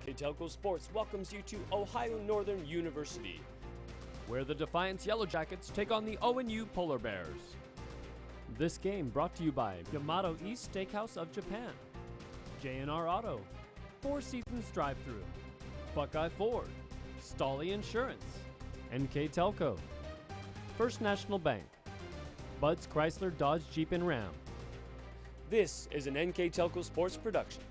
NKTelco Sports welcomes you to Ohio Northern University, where the Defiance Yellow Jackets take on the ONU Polar Bears. This game brought to you by Yamato East Steakhouse of Japan, J&R Auto, Four Seasons Drive-Thru, Buckeye Ford, Stolly Insurance, NKTelco, First National Bank, Bud's Chrysler Dodge Jeep and Ram. This is an NKTelco Sports production.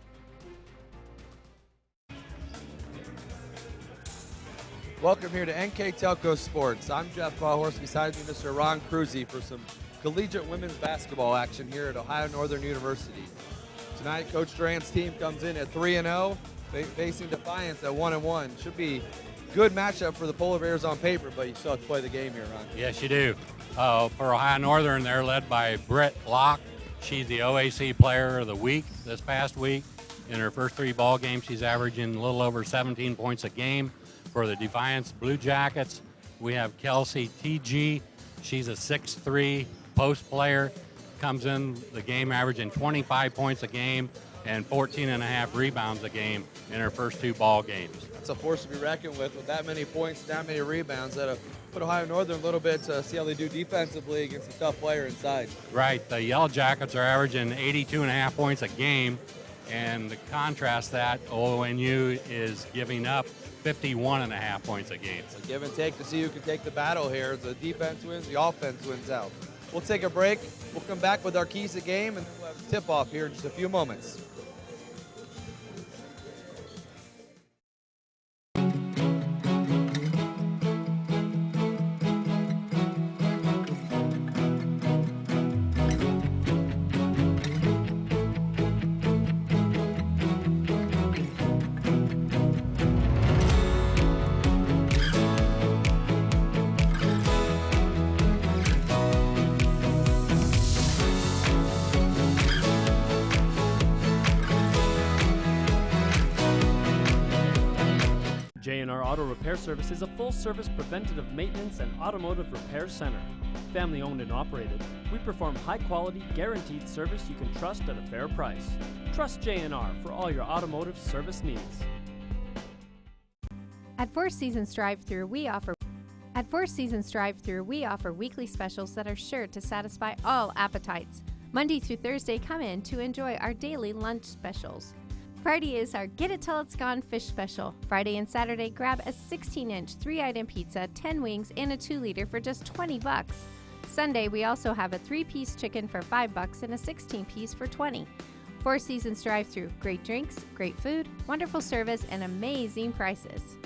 Welcome here to NKTelco Sports. I'm Jeff Ballhorse, beside me Mr. Ron Cruzy for some collegiate women's basketball action here at Ohio Northern University. Tonight, Coach Durant's team comes in at 3-0, facing Defiance at 1-1. Should be a good matchup for the Polar Bears on paper, but you still have to play the game here, Ron. Yes, you do. For Ohio Northern, they're led by Britt Locke. She's the OAC Player of the Week this past week. In her first three ball games, she's averaging a little over 17 points a game. For the Defiance Blue Jackets, we have Kelsey T.G. She's a 6'3" post player, comes in the game averaging 25 points a game and 14.5 rebounds a game in her first two ball games. That's a force to be reckoned with that many points, that many rebounds. That'll put Ohio Northern a little bit to see how they do defensively against a tough player inside. Right, the Yellow Jackets are averaging 82.5 points a game, and to contrast that, ONU is giving up 51.5 points a game. It's a give and take to see who can take the battle here. The defense wins, the offense wins out. We'll take a break. We'll come back with our keys to game, and we'll have a tip-off here in just a few moments. J&R Auto Repair Service is a full-service preventative maintenance and automotive repair center. Family-owned and operated, we perform high-quality, guaranteed service you can trust at a fair price. Trust J&R for all your automotive service needs. At Four Seasons Drive-Thru, we offer weekly specials that are sure to satisfy all appetites. Monday through Thursday, come in to enjoy our daily lunch specials. Friday is our Get It Till It's Gone fish special. Friday and Saturday, grab a 16-inch 3-item pizza, 10 wings, and a 2-liter for just $20. Sunday, we also have a 3-piece chicken for $5 and a 16-piece for $20. Four Seasons Drive-Thru, great drinks, great food, wonderful service, and amazing prices.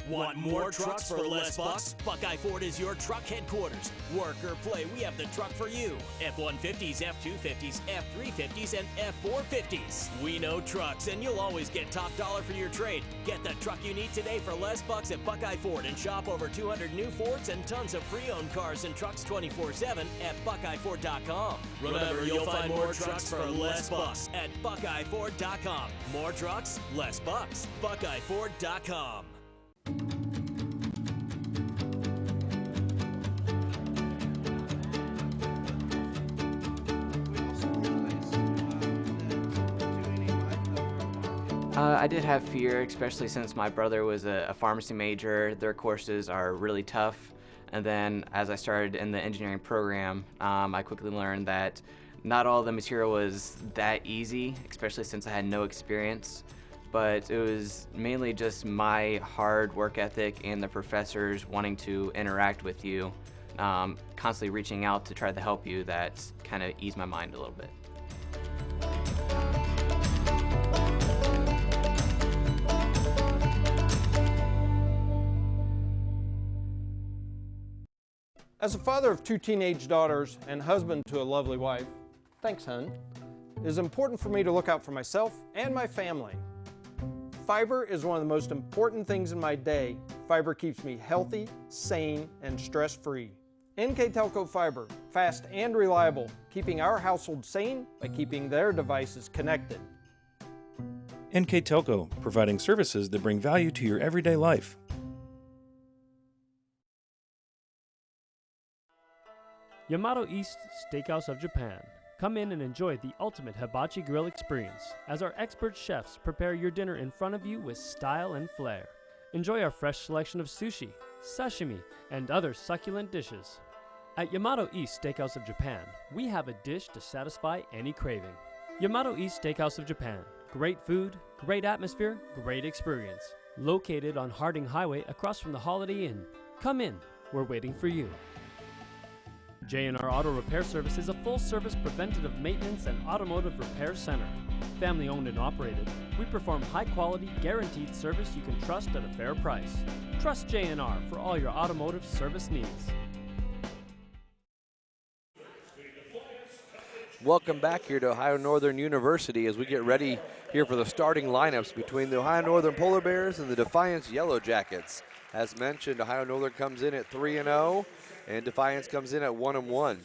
Want more trucks for less bucks? Buckeye Ford is your truck headquarters. Work or play, we have the truck for you. F-150s, F-250s, F-350s, and F-450s. We know trucks, and you'll always get top dollar for your trade. Get the truck you need today for less bucks at Buckeye Ford and shop over 200 new Fords and tons of pre-owned cars and trucks 24/7 at BuckeyeFord.com. Remember, you'll find more trucks for less bucks at BuckeyeFord.com. More trucks, less bucks. BuckeyeFord.com. I did have fear, especially since my brother was a pharmacy major. Their courses are really tough. And then as I started in the engineering program, I quickly learned that not all the material was that easy, especially since I had no experience. But it was mainly just my hard work ethic and the professors wanting to interact with you, constantly reaching out to try to help you, that kind of eased my mind a little bit. As a father of 2 teenage daughters and husband to a lovely wife, thanks, hun, it is important for me to look out for myself and my family. Fiber is one of the most important things in my day. Fiber keeps me healthy, sane, and stress-free. NKTelco Fiber, fast and reliable, keeping our household sane by keeping their devices connected. NKTelco, providing services that bring value to your everyday life. Yamato East Steakhouse of Japan, Come in and enjoy the ultimate hibachi grill experience as our expert chefs prepare your dinner in front of you with style and flair. Enjoy our fresh selection of sushi, sashimi, and other succulent dishes. At Yamato East Steakhouse of Japan, we have a dish to satisfy any craving. Yamato East Steakhouse of Japan. Great food, great atmosphere, great experience. Located on Harding Highway across from the Holiday Inn. Come in, we're waiting for you. J&R Auto Repair Service is a full-service preventative maintenance and automotive repair center. Family owned and operated, we perform high-quality, guaranteed service you can trust at a fair price. Trust J&R for all your automotive service needs. Welcome back here to Ohio Northern University as we get ready here for the starting lineups between the Ohio Northern Polar Bears and the Defiance Yellow Jackets. As mentioned, Ohio Northern comes in at 3-0, and Defiance comes in at 1-1.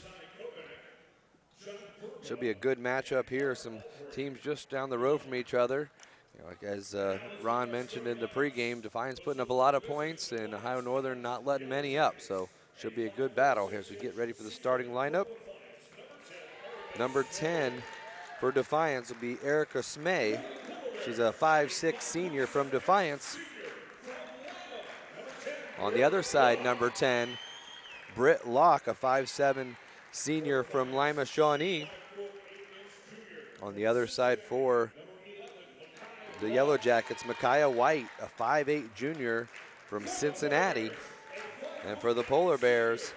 Should be a good matchup here. Some teams just down the road from each other. Like as Ron mentioned in the pregame, Defiance putting up a lot of points, and Ohio Northern not letting many up. So should be a good battle here as we get ready for the starting lineup. Number 10 for Defiance will be Erica Smay. She's a 5'6" senior from Defiance. On the other side, number 10, Britt Locke, a 5'7" senior from Lima Shawnee. On the other side for the Yellow Jackets, Micaiah White, a 5'8" junior from Cincinnati. And for the Polar Bears,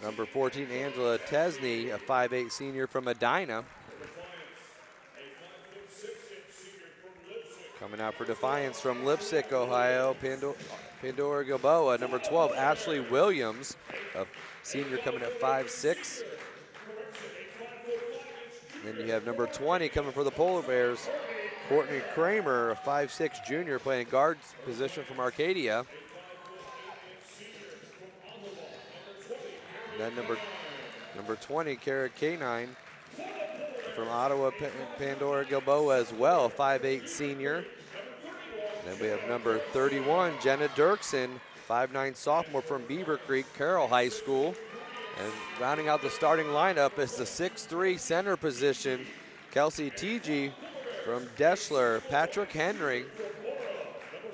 number 14, Angela Tesney, a 5'8" senior from Edina. Coming out for Defiance from Lipsick, Ohio, Pandora Gilboa. Number 12, Ashley Williams, a senior coming at 5'6". Then you have number 20 coming for the Polar Bears, Courtney Kramer, a 5'6" junior playing guard position from Arcadia. And then number 20, Kara K9 from Ottawa, Pandora Gilboa as well, 5'8" senior. Then we have number 31, Jenna Dirksen, 5'9" sophomore from Beaver Creek Carroll High School. And rounding out the starting lineup is the 6'3" center position, Kelsey Teege from Deschler, Patrick Henry.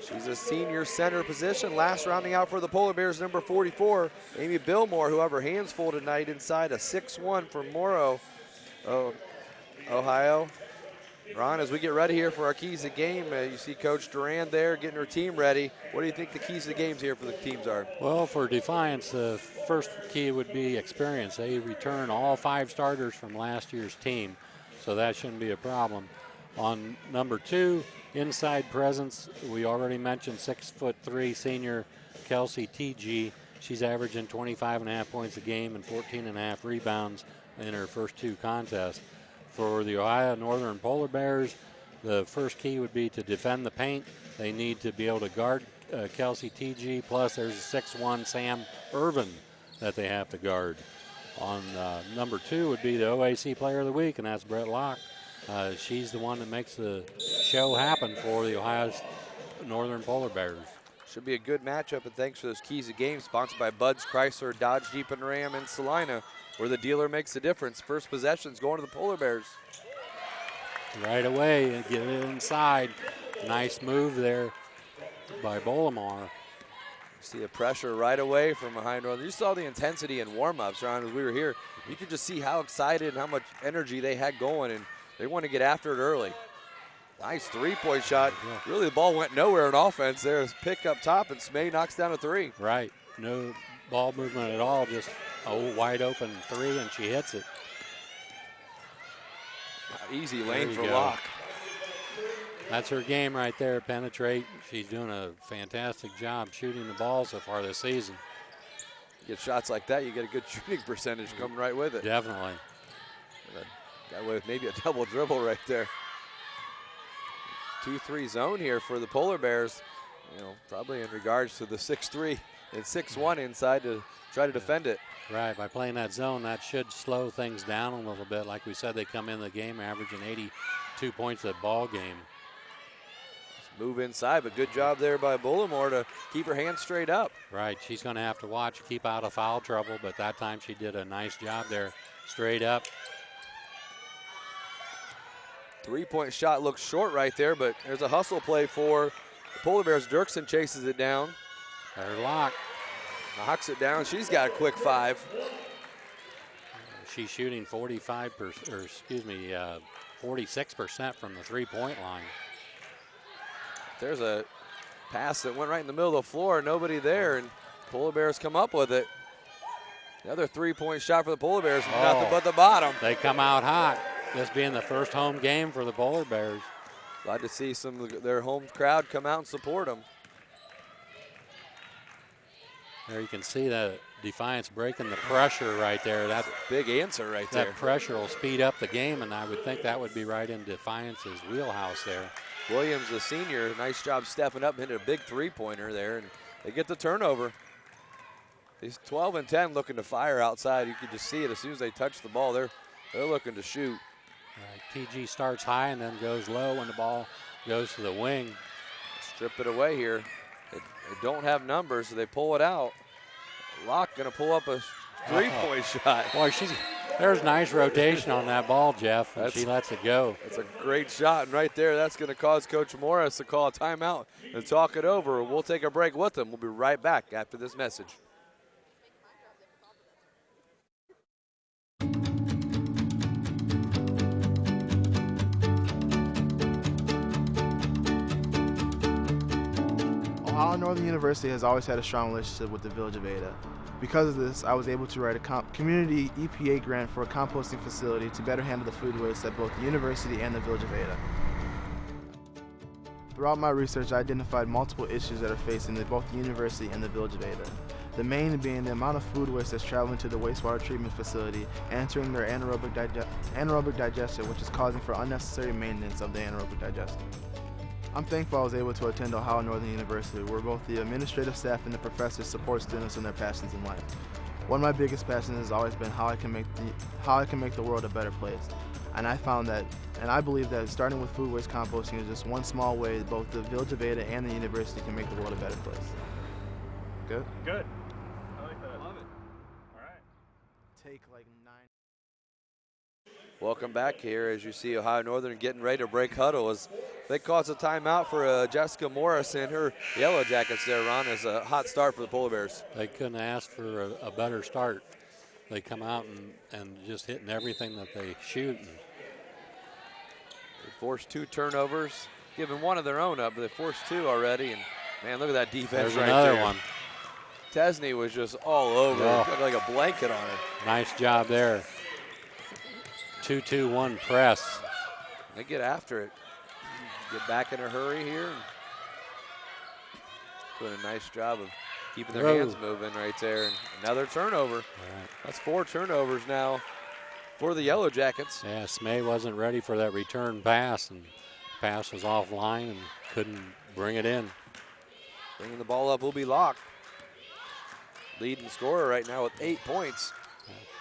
She's a senior center position. Last rounding out for the Polar Bears, number 44, Amy Billmore, who have her hands full tonight inside, a 6'1" from Morrow, Ohio. Ron, as we get ready here for our keys of game, you see Coach Duran there getting her team ready. What do you think the keys of the games here for the teams are? Well, for Defiance, the first key would be experience. They return all 5 starters from last year's team, so that shouldn't be a problem. On number 2, inside presence, we already mentioned 6'3" senior Kelsey Teege. She's averaging 25.5 points a game and 14.5 rebounds in her first 2 contests. For the Ohio Northern Polar Bears, the first key would be to defend the paint. They need to be able to guard Kelsey Teege, plus there's a 6'1" Sam Irvin that they have to guard. On number 2 would be the OAC Player of the Week, and that's Brett Locke. She's the one that makes the show happen for the Ohio Northern Polar Bears. Should be a good matchup, and thanks for those keys of game, sponsored by Bud's Chrysler, Dodge, Jeep, and Ram in Salina, where the dealer makes the difference. First possession's going to the Polar Bears. Right away, and get it inside. Nice move there by Bolamar. See the pressure right away from behind Northern. You saw the intensity in warm-ups, Ron, as we were here. You could just see how excited and how much energy they had going, and they want to get after it early. Nice three-point shot. Really, the ball went nowhere in offense. There's pick up top, and Smay knocks down a 3. Right. No ball movement at all, just a wide open 3, and she hits it. Easy lane for Locke. That's her game right there, penetrate. She's doing a fantastic job shooting the ball so far this season. Get shots like that, you get a good shooting percentage coming right with it. Definitely. That with maybe a double dribble right there. 2-3 zone here for the Polar Bears. Probably in regards to the 6'3" and 6'1" inside to try to defend it. Right, by playing that zone, that should slow things down a little bit. Like we said, they come in the game averaging 82 points a ball game. move inside, but good job there by Bullimore to keep her hands straight up. Right, she's going to have to watch, keep out of foul trouble, but that time she did a nice job there, straight up. Three-point shot looks short right there, but there's a hustle play for the Polar Bears. Dirksen chases it down. Her lock. Knocks it down. She's got a quick 5. She's shooting 46% from the three-point line. There's a pass that went right in the middle of the floor. Nobody there, and Polar Bears come up with it. Another three-point shot for the Polar Bears. Nothing but the bottom. They come out hot. This being the first home game for the Polar Bears. Glad to see some of their home crowd come out and support them. There you can see that Defiance breaking the pressure right there. That's a big answer right there. That pressure will speed up the game, and I would think that would be right in Defiance's wheelhouse there. Williams, the senior, nice job stepping up and hit a big three-pointer there, and they get the turnover. These 12 and 10 looking to fire outside. You can just see it as soon as they touch the ball. They're looking to shoot. Right, TG starts high and then goes low when the ball goes to the wing. Strip it away here. They don't have numbers, so they pull it out. Locke going to pull up a three-point shot. Boy, there's nice rotation on that ball, Jeff, and she lets it go. That's a great shot, and right there, that's going to cause Coach Morris to call a timeout and talk it over. We'll take a break with them. We'll be right back after this message. Ohio Northern University has always had a strong relationship with the Village of Ada. Because of this, I was able to write a community EPA grant for a composting facility to better handle the food waste at both the university and the Village of Ada. Throughout my research, I identified multiple issues that are facing both the university and the Village of Ada. The main being the amount of food waste that's traveling to the wastewater treatment facility and entering their anaerobic digestion, which is causing for unnecessary maintenance of the anaerobic digestion. I'm thankful I was able to attend Ohio Northern University, where both the administrative staff and the professors support students in their passions in life. One of my biggest passions has always been how I can make the world a better place. And I found that, and I believe that starting with food waste composting is just one small way that both the Village of Ada and the university can make the world a better place. Good? Good. I like that. Love it. All right. Take like 9. Welcome back here as you see Ohio Northern getting ready to break huddle as they cause a timeout for Jessica Morris and her Yellow Jackets there, Ron, as a hot start for the Polar Bears. They couldn't ask for a better start. They come out and just hitting everything that they shoot. They forced 2 turnovers, giving one of their own up, but they forced 2 already. And man, look at that defense. There's right another there. one. Tesney was just all over. Oh. Got like a blanket on her. Nice job there. 2-2-1 press. They get after it. Get back in a hurry here. Doing a nice job of keeping their hands moving right there. And another turnover. Right. That's 4 turnovers now for the Yellow Jackets. Yeah, Smay wasn't ready for that return pass, and the pass was offline and couldn't bring it in. Bringing the ball up will be Locke. Leading scorer right now with 8 points.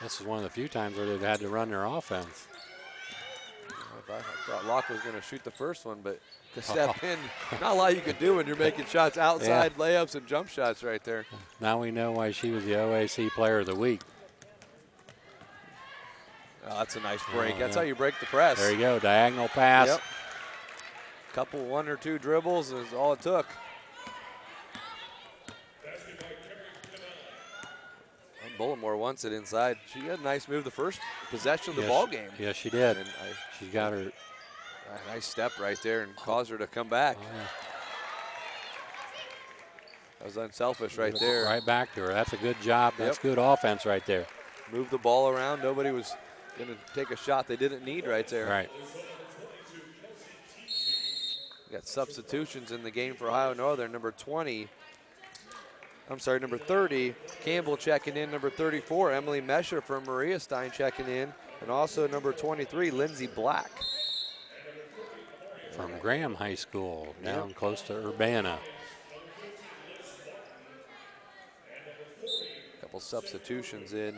This is one of the few times where they've had to run their offense. I thought Locke was going to shoot the first one, but to step in, not a lot you can do when you're making shots outside, layups and jump shots right there. Now we know why she was the OAC Player of the Week. Oh, that's a nice break. That's how you break the press. There you go, diagonal pass. Yep. Couple 1 or 2 dribbles is all it took. Bullimore wants it inside. She had a nice move the first possession of the ball game. Yes, she did. And she got her. A nice step right there and caused her to come back. Oh, yeah. That was unselfish right there. Right back to her. That's a good job. That's good offense right there. Move the ball around. Nobody was going to take a shot they didn't need right there. Right. We got substitutions in the game for Ohio Northern. Number 30, Campbell checking in. Number 34, Emily Mesher from Maria Stein checking in. And also number 23, Lindsey Black. From Graham High School, down close to Urbana. Couple substitutions in.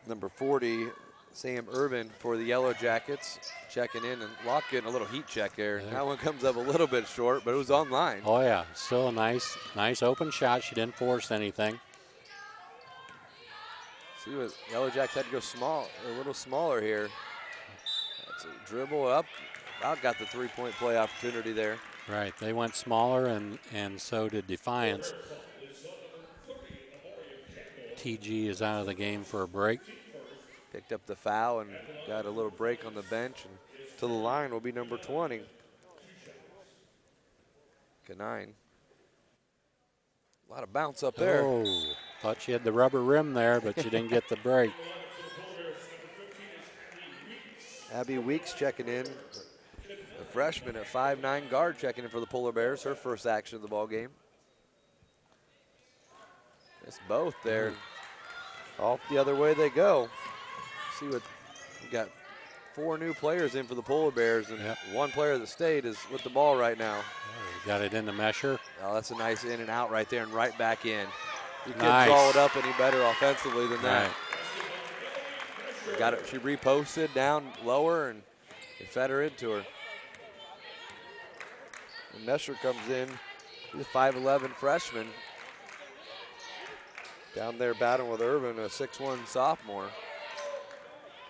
Number 40, Sam Urban for the Yellow Jackets checking in, and Locke getting a little heat check there. Yeah. That one comes up a little bit short, but it was online. Oh yeah, still a nice open shot. She didn't force anything. See what Yellow Jacks had to go small, a little smaller here. That's a dribble up. About got the three-point play opportunity there. Right, they went smaller, and so did Defiance. TG is out of the game for a break. Picked up the foul and got a little break on the bench, and to the line will be number 20. Canine. A lot of bounce up there. Oh, thought she had the rubber rim there, but she didn't get the break. Abby Weeks checking in. The freshman at 5'9" guard checking in for the Polar Bears. Her first action of the ball game. It's both there. Off the other way they go. See what we got. 4 new players in for the Polar Bears, and one player that stayed is with the ball right now. Got it in the mesher. Oh, that's a nice in and out right there and right back in. You couldn't Nice. draw it up any better offensively than that. Right. Got it. She reposted down lower and it fed her into her. And Mesher comes in. He's a 5'11" freshman. Down there battling with Irvin, a 6'1" sophomore.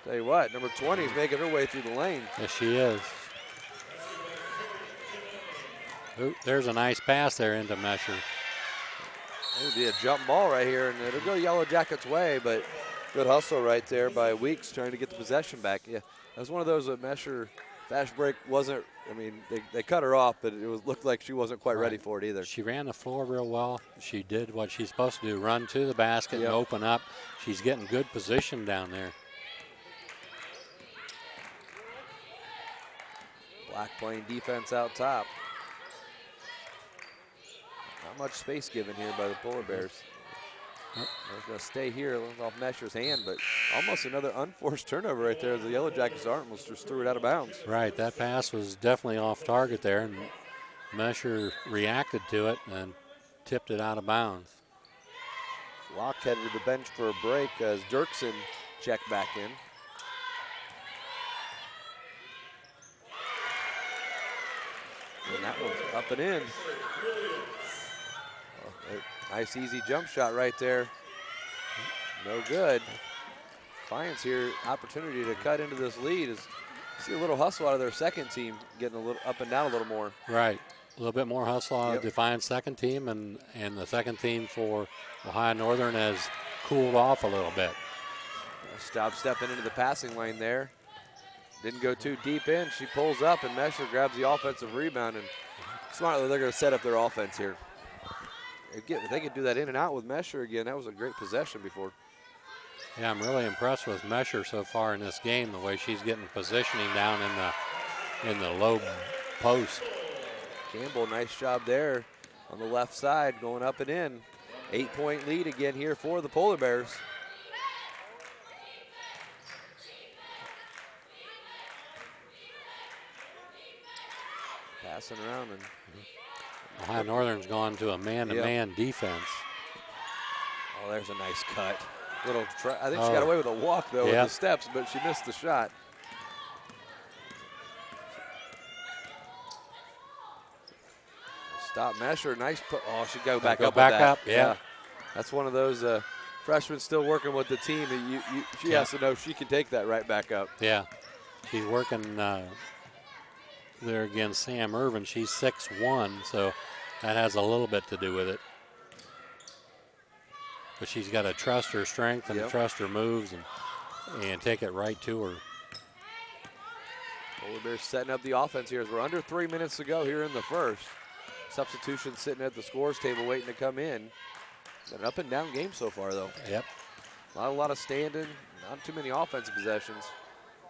Tell you what, number 20 is making her way through the lane. Yes, she is. Ooh, there's a nice pass there into Mesher. It would be a jump ball right here, and it'll go Yellow Jackets' way, but good hustle right there by Weeks trying to get the possession back. Yeah, that was one of those that Mesher fast break wasn't, I mean, they cut her off, but it looked like she wasn't quite ready for it either. She ran the floor real well. She did what she's supposed to do, run to the basket and open up. She's getting good position down there. Black playing defense out top. Not much space given here by the Polar Bears. They're going to stay here off Mesher's hand, but almost another unforced turnover right there. The Yellow Jackets almost just threw it out of bounds. Right, that pass was definitely off target there, and Mesher reacted to it and tipped it out of bounds. Locke headed to the bench for a break as Dirksen checked back in. And that one's up and in. Oh, nice easy jump shot right there. No good. Defiance here, opportunity to cut into this lead. See a little hustle out of their second team, getting a little up and down a little more. Right, a little bit more hustle out of Defiance second team, and the second team for Ohio Northern has cooled off a little bit. Staub stepping into the passing lane there. Didn't go too deep in. She pulls up, and Mesher grabs the offensive rebound, and smartly they're going to set up their offense here. If they could do that in and out with Mesher again, that was a great possession before. Yeah, I'm really impressed with Mesher so far in this game, the way she's getting positioning down in the low post. Campbell, nice job there on the left side, going up and in. 8-point lead again here for the Polar Bears. Passing around, and Ohio Northern's gone to a man-to-man defense. Oh, there's a nice cut. I think she got away with a walk though with the steps, but she missed the shot. Stop Mesher, nice put. Oh, she go back up. Yeah. That's one of those freshmen still working with the team. She has to know she can take that right back up. Yeah, she's working there against Sam Irvin. She's 6'1", so that has a little bit to do with it. But she's got to trust her strength and trust her moves and take it right to her. Polar Bears setting up the offense here as we're under 3 minutes to go here in the first. Substitution sitting at the scores table waiting to come in. It's an up and down game so far though. Yep. Not a lot of standing, not too many offensive possessions.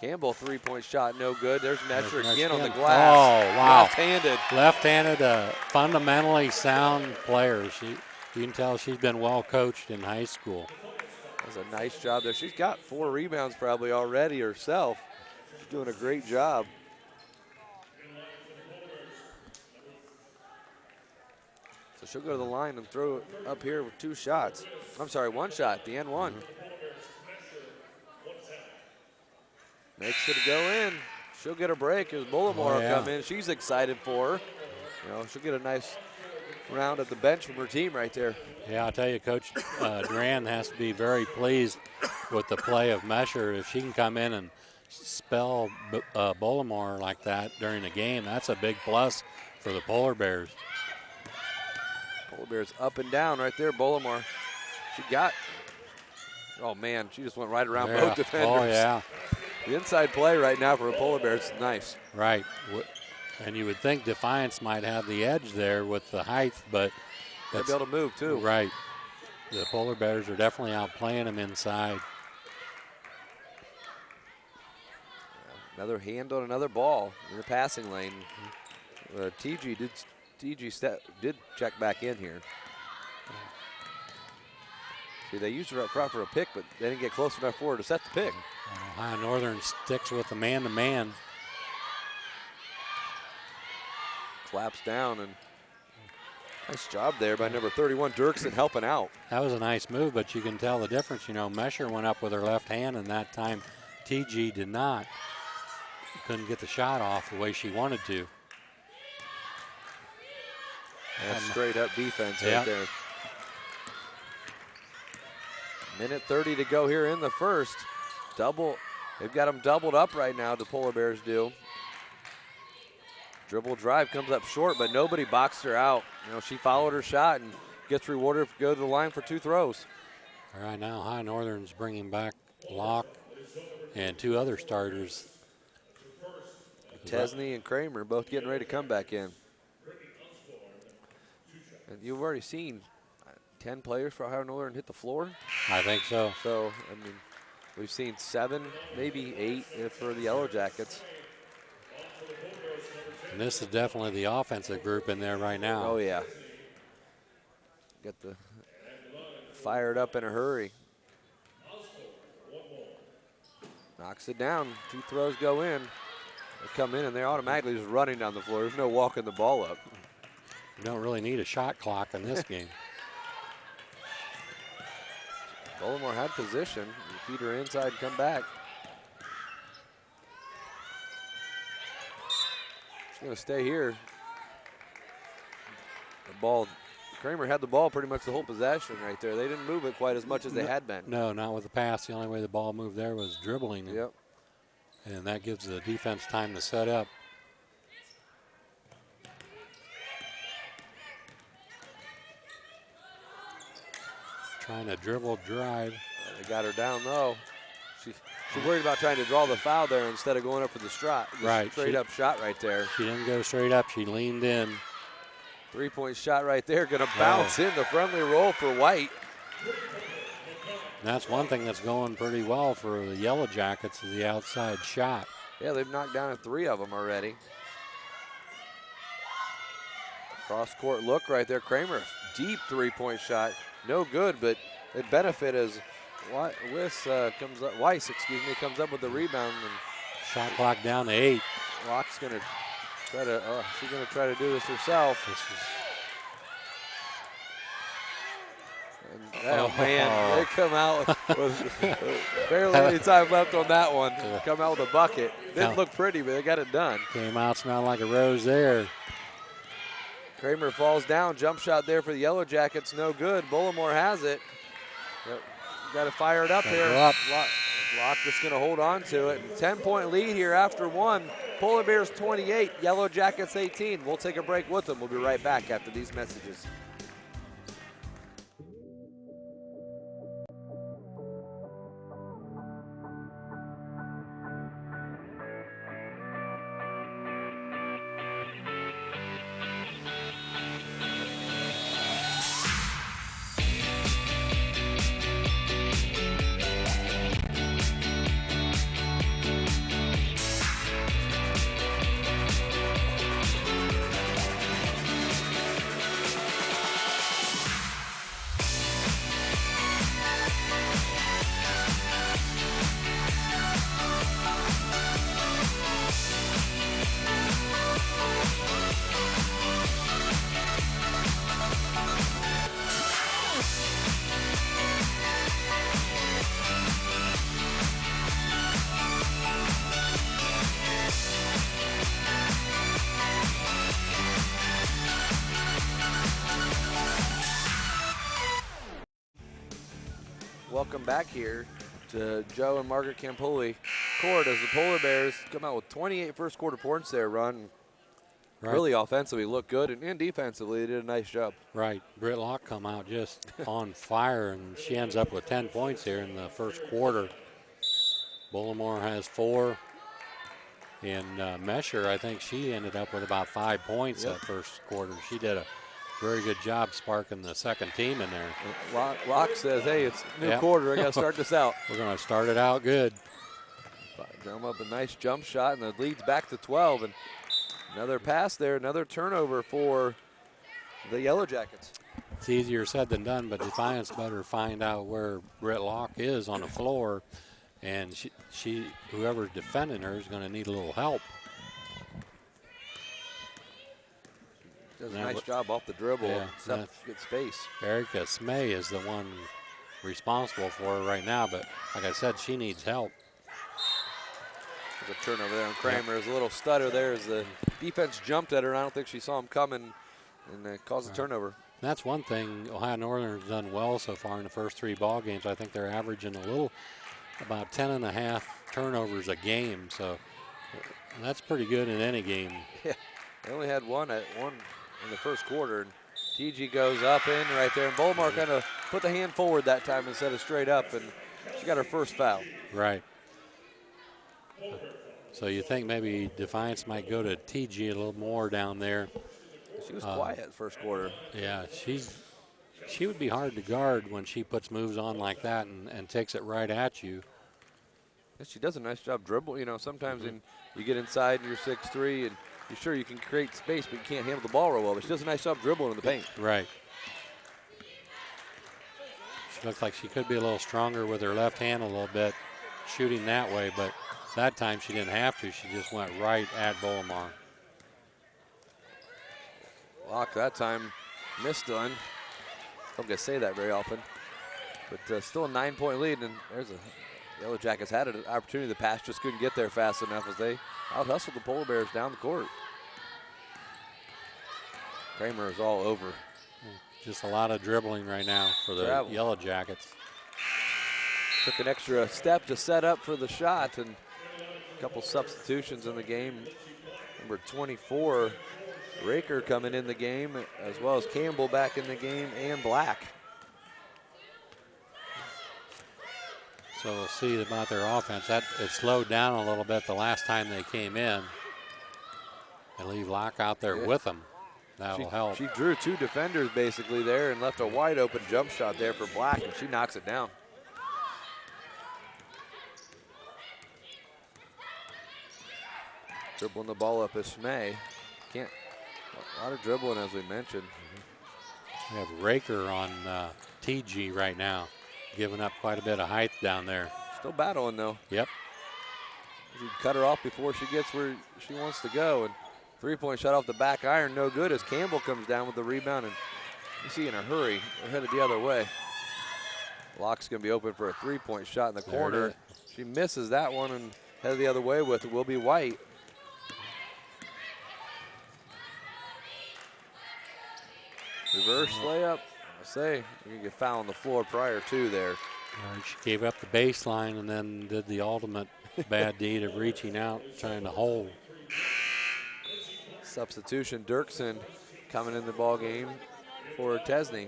Campbell, 3-point shot, no good. There's Mesher again on the glass. Oh, wow. Left-handed. Left-handed, fundamentally sound player. You can tell she's been well coached in high school. That's a nice job there. She's got 4 rebounds probably already herself. She's doing a great job. So she'll go to the line and throw it up here with 2 shots. I'm sorry, 1 shot, the N1. Makes it go in. She'll get a break as Bullimore will come in. She's excited for her. You know, she'll get a nice round at the bench from her team right there. Yeah, I'll tell you, Coach Duran has to be very pleased with the play of Mesher. If she can come in and spell Bullimore like that during the game, that's a big plus for the Polar Bears. Polar Bears up and down right there. Bullimore, she got, oh man, she just went right around both defenders. Oh yeah. The inside play right now for the Polar Bears, nice. Right, and you would think Defiance might have the edge there with the height, but they'll be able to move too. Right, the Polar Bears are definitely outplaying them inside. Another hand on another ball in the passing lane. TG did check back in here. See, they used her up front for a pick, but they didn't get close enough for her to set the pick. Ohio Northern sticks with the man-to-man. Claps down, and nice job there by number 31, Dirksen, helping out. That was a nice move, but you can tell the difference. You know, Mesher went up with her left hand, and that time TG did not. Couldn't get the shot off the way she wanted to. That's straight up defense right there. Minute 30 to go here in the first. They've got them doubled up right now, the Polar Bears do. Dribble drive comes up short, but nobody boxed her out. You know, she followed her shot and gets rewarded if you go to the line for 2 throws. All right, now High Northern's bringing back Locke and 2 other starters. Tesney and Kramer both getting ready to come back in. And you've already seen 10 players for Ohio Northern hit the floor. I think so. So, I mean, we've seen 7, maybe 8 for the Yellow Jackets. And this is definitely the offensive group in there right now. Oh, yeah. Get the fired up in a hurry. Knocks it down. 2 throws go in. They come in and they're automatically just running down the floor. There's no walking the ball up. You don't really need a shot clock in this game. Bullimore had position. You feed her inside and come back. She's going to stay here. The ball, Kramer had the ball pretty much the whole possession right there. They didn't move it quite as much as they had been. No, not with the pass. The only way the ball moved there was dribbling. Yep. And that gives the defense time to set up. Trying to dribble drive. They got her down though. She's worried about trying to draw the foul there instead of going up for the straight up shot right there. She didn't go straight up. She leaned in. 3-point shot right there. Going to bounce in the friendly roll for White. And that's one thing that's going pretty well for the Yellow Jackets is the outside shot. Yeah, they've knocked down 3 of them already. Cross-court look right there. Kramer, deep 3-point shot. No good, but it benefit as Weiss comes up with the rebound. And shot clock down to 8. Locke's going to try to, she's going to try to do this herself. Man, they come out with barely any time left on that one. Come out with a bucket. Didn't look pretty, but they got it done. Came out smelling like a rose there. Kramer falls down. Jump shot there for the Yellow Jackets. No good. Bullimore has it. Yep. Got to fire it up here. Locke just going to hold on to it. 10-point lead here after 1. Polar Bears 28, Yellow Jackets 18. We'll take a break with them. We'll be right back after these messages. welcome back here to Joe and Margaret Campoli court as the Polar Bears come out with 28 first quarter points there, run. Right. Really offensively looked good, and defensively they did a nice job. Right. Britt Locke come out just on fire, and she ends up with 10 points here in the first quarter. Bullimore has 4. And Mesher, I think she ended up with about 5 points that first quarter. She did a very good job sparking the second team in there. Locke says, hey, it's a new quarter. I got to start this out. We're going to start it out good. Drum up a nice jump shot, and the lead's back to 12. And another pass there, another turnover for the Yellow Jackets. It's easier said than done, but Defiance better find out where Britt Locke is on the floor. And whoever's defending her is going to need a little help. Does a nice job off the dribble and good space. Erica Smay is the one responsible for her right now, but like I said, she needs help. There's a turnover there on Kramer. There's a little stutter there as the defense jumped at her. I don't think she saw him coming and caused a turnover. That's one thing Ohio Northern's done well so far in the first 3 ball games. I think they're averaging about 10.5 turnovers a game, so that's pretty good in any game. Yeah, they only had one in the first quarter, and TG goes up in right there, and Bullimore kind of put the hand forward that time instead of straight up, and she got her first foul. Right. So you think maybe Defiance might go to TG a little more down there. She was quiet first quarter. Yeah, she would be hard to guard when she puts moves on like that and takes it right at you. Yeah, she does a nice job dribble. You know, sometimes you get inside and you're 6'3", and you're sure you can create space, but you can't handle the ball real well. But she does a nice job dribbling in the paint. Right. She looks like she could be a little stronger with her left hand a little bit, shooting that way, but that time she didn't have to. She just went right at Bullimore. Locke that time missed one. Don't get to say that very often. But still a 9-point lead, and there's a Yellow Jackets had an opportunity. The pass just couldn't get there fast enough as they out-hustled the Polar Bears down the court. Kramer is all over. Just a lot of dribbling right now for the Yellow Jackets. Took an extra step to set up for the shot, and a couple substitutions in the game. Number 24, Raker coming in the game, as well as Campbell back in the game, and Black. So we'll see about their offense. It slowed down a little bit the last time they came in. They leave Locke out there with them. That'll help. She drew 2 defenders basically there and left a wide open jump shot there for Black, and she knocks it down. Dribbling the ball up is Smay. A lot of dribbling, as we mentioned. We have Raker on TG right now, giving up quite a bit of height down there. Still battling, though. Yep. She cut her off before she gets where she wants to go. And 3-point shot off the back iron, no good as Campbell comes down with the rebound. And you see in a hurry, they're headed the other way. Locke's going to be open for a 3-point shot in the corner. She misses that one and headed the other way with it. Will be White. Reverse layup. I say you can get foul on the floor prior to there. She gave up the baseline and then did the ultimate bad deed of reaching out, trying to hold. Substitution, Dirksen coming in the ball game for Tesney.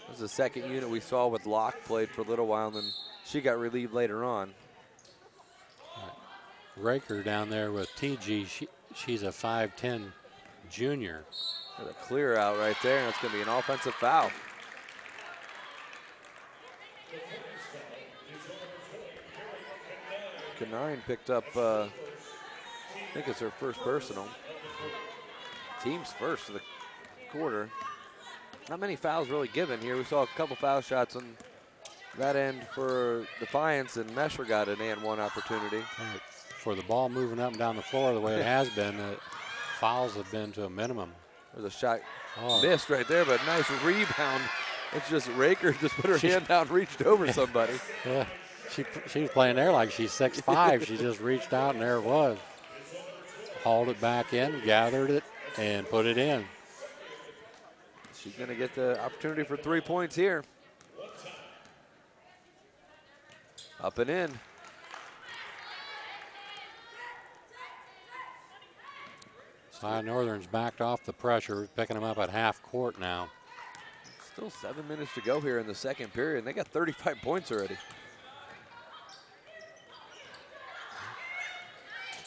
This is the second unit we saw with Locke played for a little while, and then she got relieved later on. Raker down there with TG, she's a 5'10" junior. Got a clear out right there, and it's going to be an offensive foul. Canine picked up, I think it's her first personal. Team's first for the quarter. Not many fouls really given here. We saw a couple foul shots on that end for Defiance, and Mesher got an and one opportunity. Right. For the ball moving up and down the floor the way it has been, fouls have been to a minimum. There's a shot missed right there, but nice rebound. It's just Raker just put her hand down, reached over somebody. Yeah, she was playing there like she's 6'5". She just reached out and there it was. Hauled it back in, gathered it, and put it in. She's going to get the opportunity for 3 points here. Up and in. Ohio Northern's backed off the pressure, picking them up at half court now. Still 7 minutes to go here in the second period, and they got 35 points already.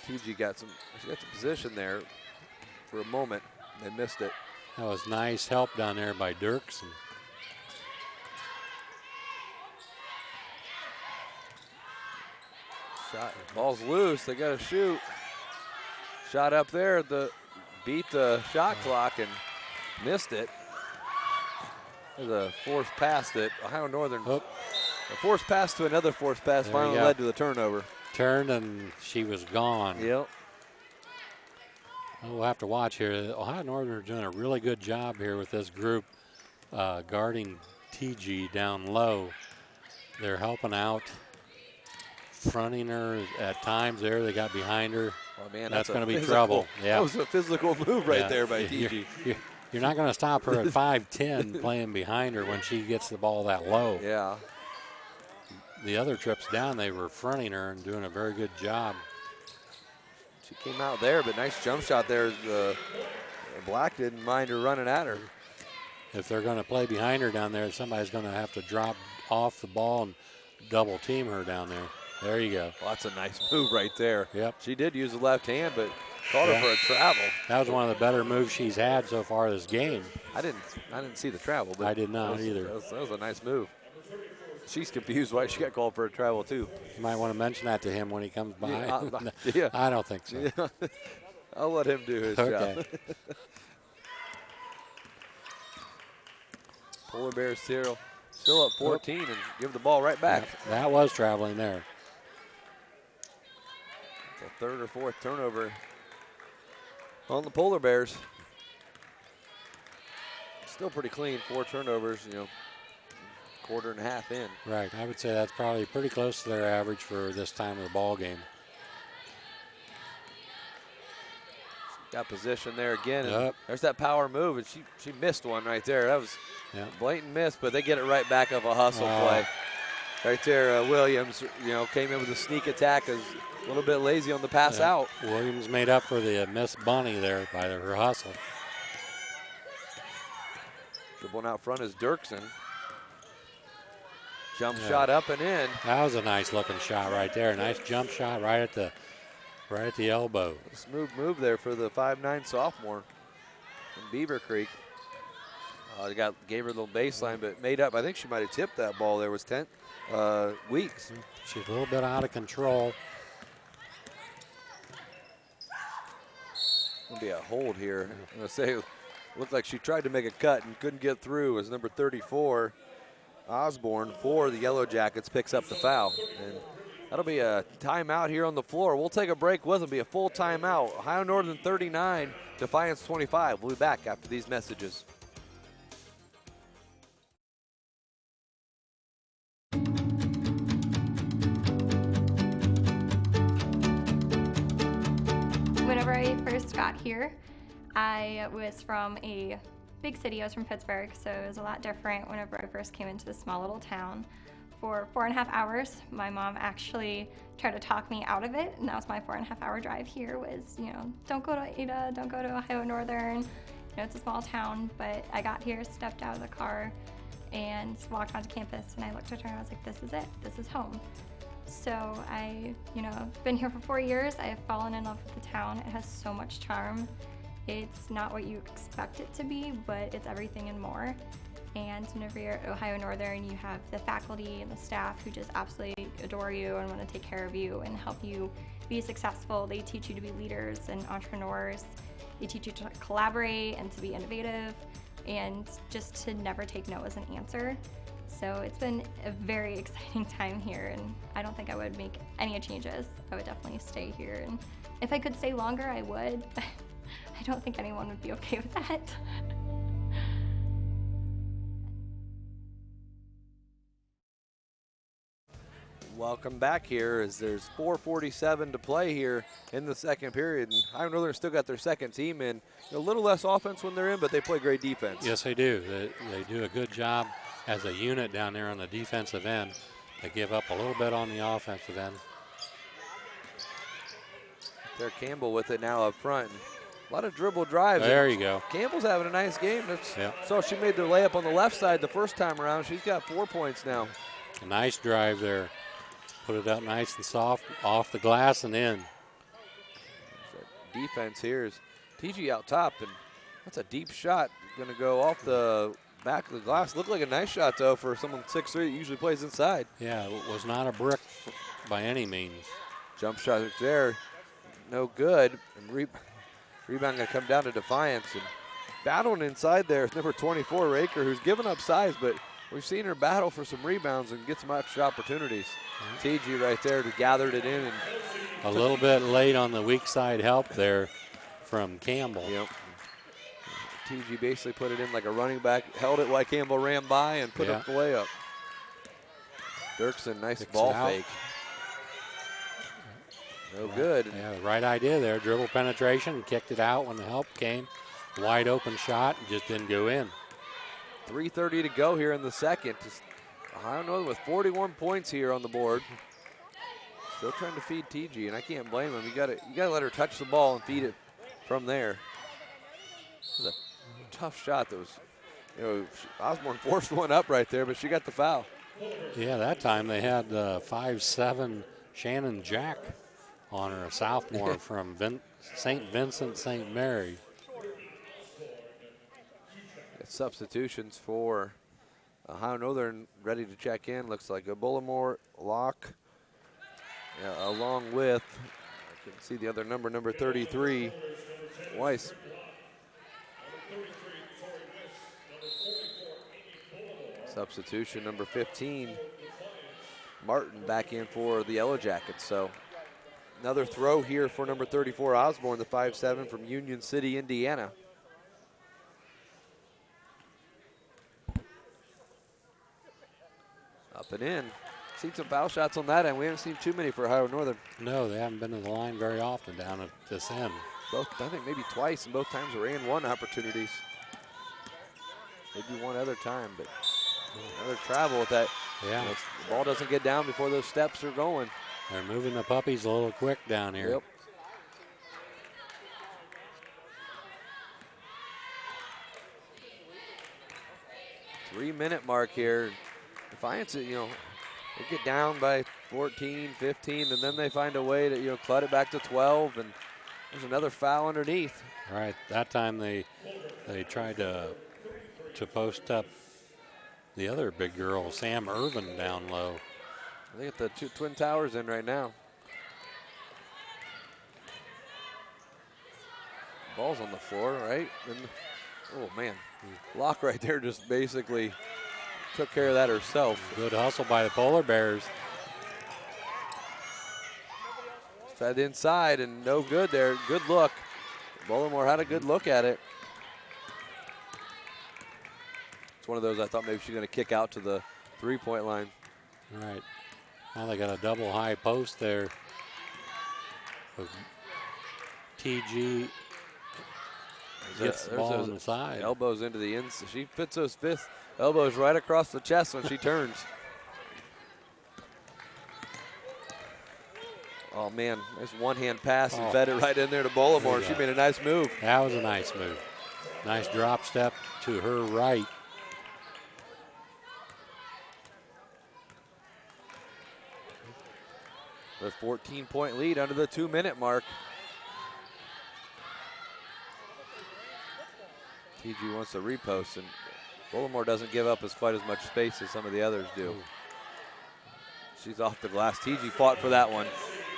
TG got some position there for a moment. They missed it. That was nice help down there by Dirksen. Shot, ball's loose. They got to shoot. Shot up there. Beat the shot clock and missed it. There's a forced pass that Ohio Northern. A forced pass to another forced pass finally led to the turnover. Turned and she was gone. Yep. We'll have to watch here. Ohio Northern are doing a really good job here with this group guarding TG down low. They're helping out, fronting her at times there. They got behind her. Oh, man, that's going to be trouble. Yeah. That was a physical move right there by TG. You're not going to stop her at 5'10" playing behind her when she gets the ball that low. Yeah. The other trips down, they were fronting her and doing a very good job. She came out there, but nice jump shot there. Black didn't mind her running at her. If they're going to play behind her down there, somebody's going to have to drop off the ball and double team her down there. There you go. Well, that's a nice move right there. Yep. She did use the left hand, but called her for a travel. That was one of the better moves she's had so far this game. I didn't see the travel, but I did not either. That was a nice move. She's confused why she got called for a travel too. You might want to mention that to him when he comes by. Yeah. I don't think so. Yeah. I'll let him do his job. Polar Bears still up 14 and give the ball right back. Yeah, that was traveling there. It's a third or fourth turnover on the Polar Bears. Still pretty clean, 4 turnovers, quarter and a half in. Right, I would say that's probably pretty close to their average for this time of the ball game. Got position there again. And there's that power move, and she missed one right there. That was a blatant miss, but they get it right back of a hustle play. Right there, Williams, came in with a sneak attack, is a little bit lazy on the pass out. Williams made up for the missed bunny there by her hustle. Good one out front is Dirksen. Jump shot up and in. That was a nice looking shot right there. Nice jump shot right at the elbow. Smooth move there for the 5'9" sophomore from Beaver Creek. Gave her a little baseline, but made up. I think she might have tipped that ball. There was 10 Weeks. She's a little bit out of control. Gonna be a hold here. I'm gonna say, looked like she tried to make a cut and couldn't get through. As number 34, Osborne, for the Yellow Jackets, picks up the foul. And that'll be a timeout here on the floor. We'll take a break with it. Be a full timeout. Ohio Northern 39, Defiance 25. We'll be back after these messages. Whenever I first got here, I was from a big city. I was from Pittsburgh, so it was a lot different whenever I first came into this small little town. For 4.5 hours, my mom actually tried to talk me out of it, and that was my 4.5 hour drive here was, don't go to Ada, don't go to Ohio Northern. It's a small town, but I got here, stepped out of the car, and walked onto campus, and I looked at her and I was like, this is it, this is home. So I, been here for 4 years. I have fallen in love with the town. It has so much charm. It's not what you expect it to be, but it's everything and more. And whenever you're at Ohio Northern, you have the faculty and the staff who just absolutely adore you and want to take care of you and help you be successful. They teach you to be leaders and entrepreneurs. They teach you to collaborate and to be innovative and just to never take no as an answer. So it's been a very exciting time here, and I don't think I would make any changes. I would definitely stay here, and if I could stay longer, I would, but I don't think anyone would be okay with that. Welcome back here as there's 4:47 to play here in the second period, and Ohio Northern still got their second team in. A little less offense when they're in, but they play great defense. Yes, they do. They do a good job as a unit down there on the defensive end. They give up a little bit on the offensive end. There, Campbell with it now up front. A lot of dribble drives. There you go. Campbell's having a nice game. So she made the layup on the left side the first time around. She's got 4 points now. A nice drive there. Put it up nice and soft off the glass and in. Defense here is TG out top, and that's a deep shot. Going to go off the back of the glass. Looked like a nice shot, though, for someone 6'3" that usually plays inside. Yeah, it was not a brick by any means. Jump shot there. No good. And rebound going to come down to Defiance. And battling inside there is number 24, Raker, who's given up size, but we've seen her battle for some rebounds and get some extra opportunities. TG right there to gathered it in. And a little bit late on the weak side help there from Campbell. Yep. TG basically put it in like a running back, held it while Campbell ran by and put up the layup. Dirksen, nice ball fake. No good. Yeah, the right idea there. Dribble penetration, kicked it out when the help came. Wide open shot, just didn't go in. 3:30 to go here in the second. Ohio Northern with 41 points here on the board. Still trying to feed TG, and I can't blame him. You gotta let her touch the ball and feed it from there. It was a tough shot that was, Osborne forced one up right there, but she got the foul. Yeah, that time they had 5'7" Shannon Jack on her, a sophomore from St. Vincent, St. Mary. Substitutions for Ohio Northern ready to check in. Looks like a Bullimore, Locke, along with, I can see the other number 33, Weiss. Substitution number 15, Martin back in for the Yellow Jackets. So another throw here for number 34, Osborne, the 5'7" from Union City, Indiana. Up and in. Seen some foul shots on that end. We haven't seen too many for Ohio Northern. No, they haven't been to the line very often down at this end. Both, I think maybe twice, and both times were and one opportunities. Maybe one other time, but another travel with that. Yeah. The ball doesn't get down before those steps are going. They're moving the puppies a little quick down here. Yep. Three-minute mark here. Defiance, they get down by 14, 15, and then they find a way to, clud it back to 12, and there's another foul underneath. All right, that time they tried to post up the other big girl, Sam Irvin, down low. They got the two Twin Towers in right now. Ball's on the floor, right? And, oh, man. Locke right there just basically took care of that herself. Good hustle by the Polar Bears. Fed inside and no good there. Good look. Bullimore had a good look at it. It's one of those I thought maybe she's going to kick out to the three-point line. All right. Now they got a double high post there. TG gets the ball on the side. Elbows into the inside. She fits those fifth elbows right across the chest when she turns. Oh, man, nice one-hand pass and fed it right in there to Bullimore. She made a nice move. That was a nice move. Nice drop step to her right. The 14-point lead under the 2-minute mark. TG wants to repost, and Bullimore doesn't give up quite as much space as some of the others do. She's off the glass. TG fought for that one.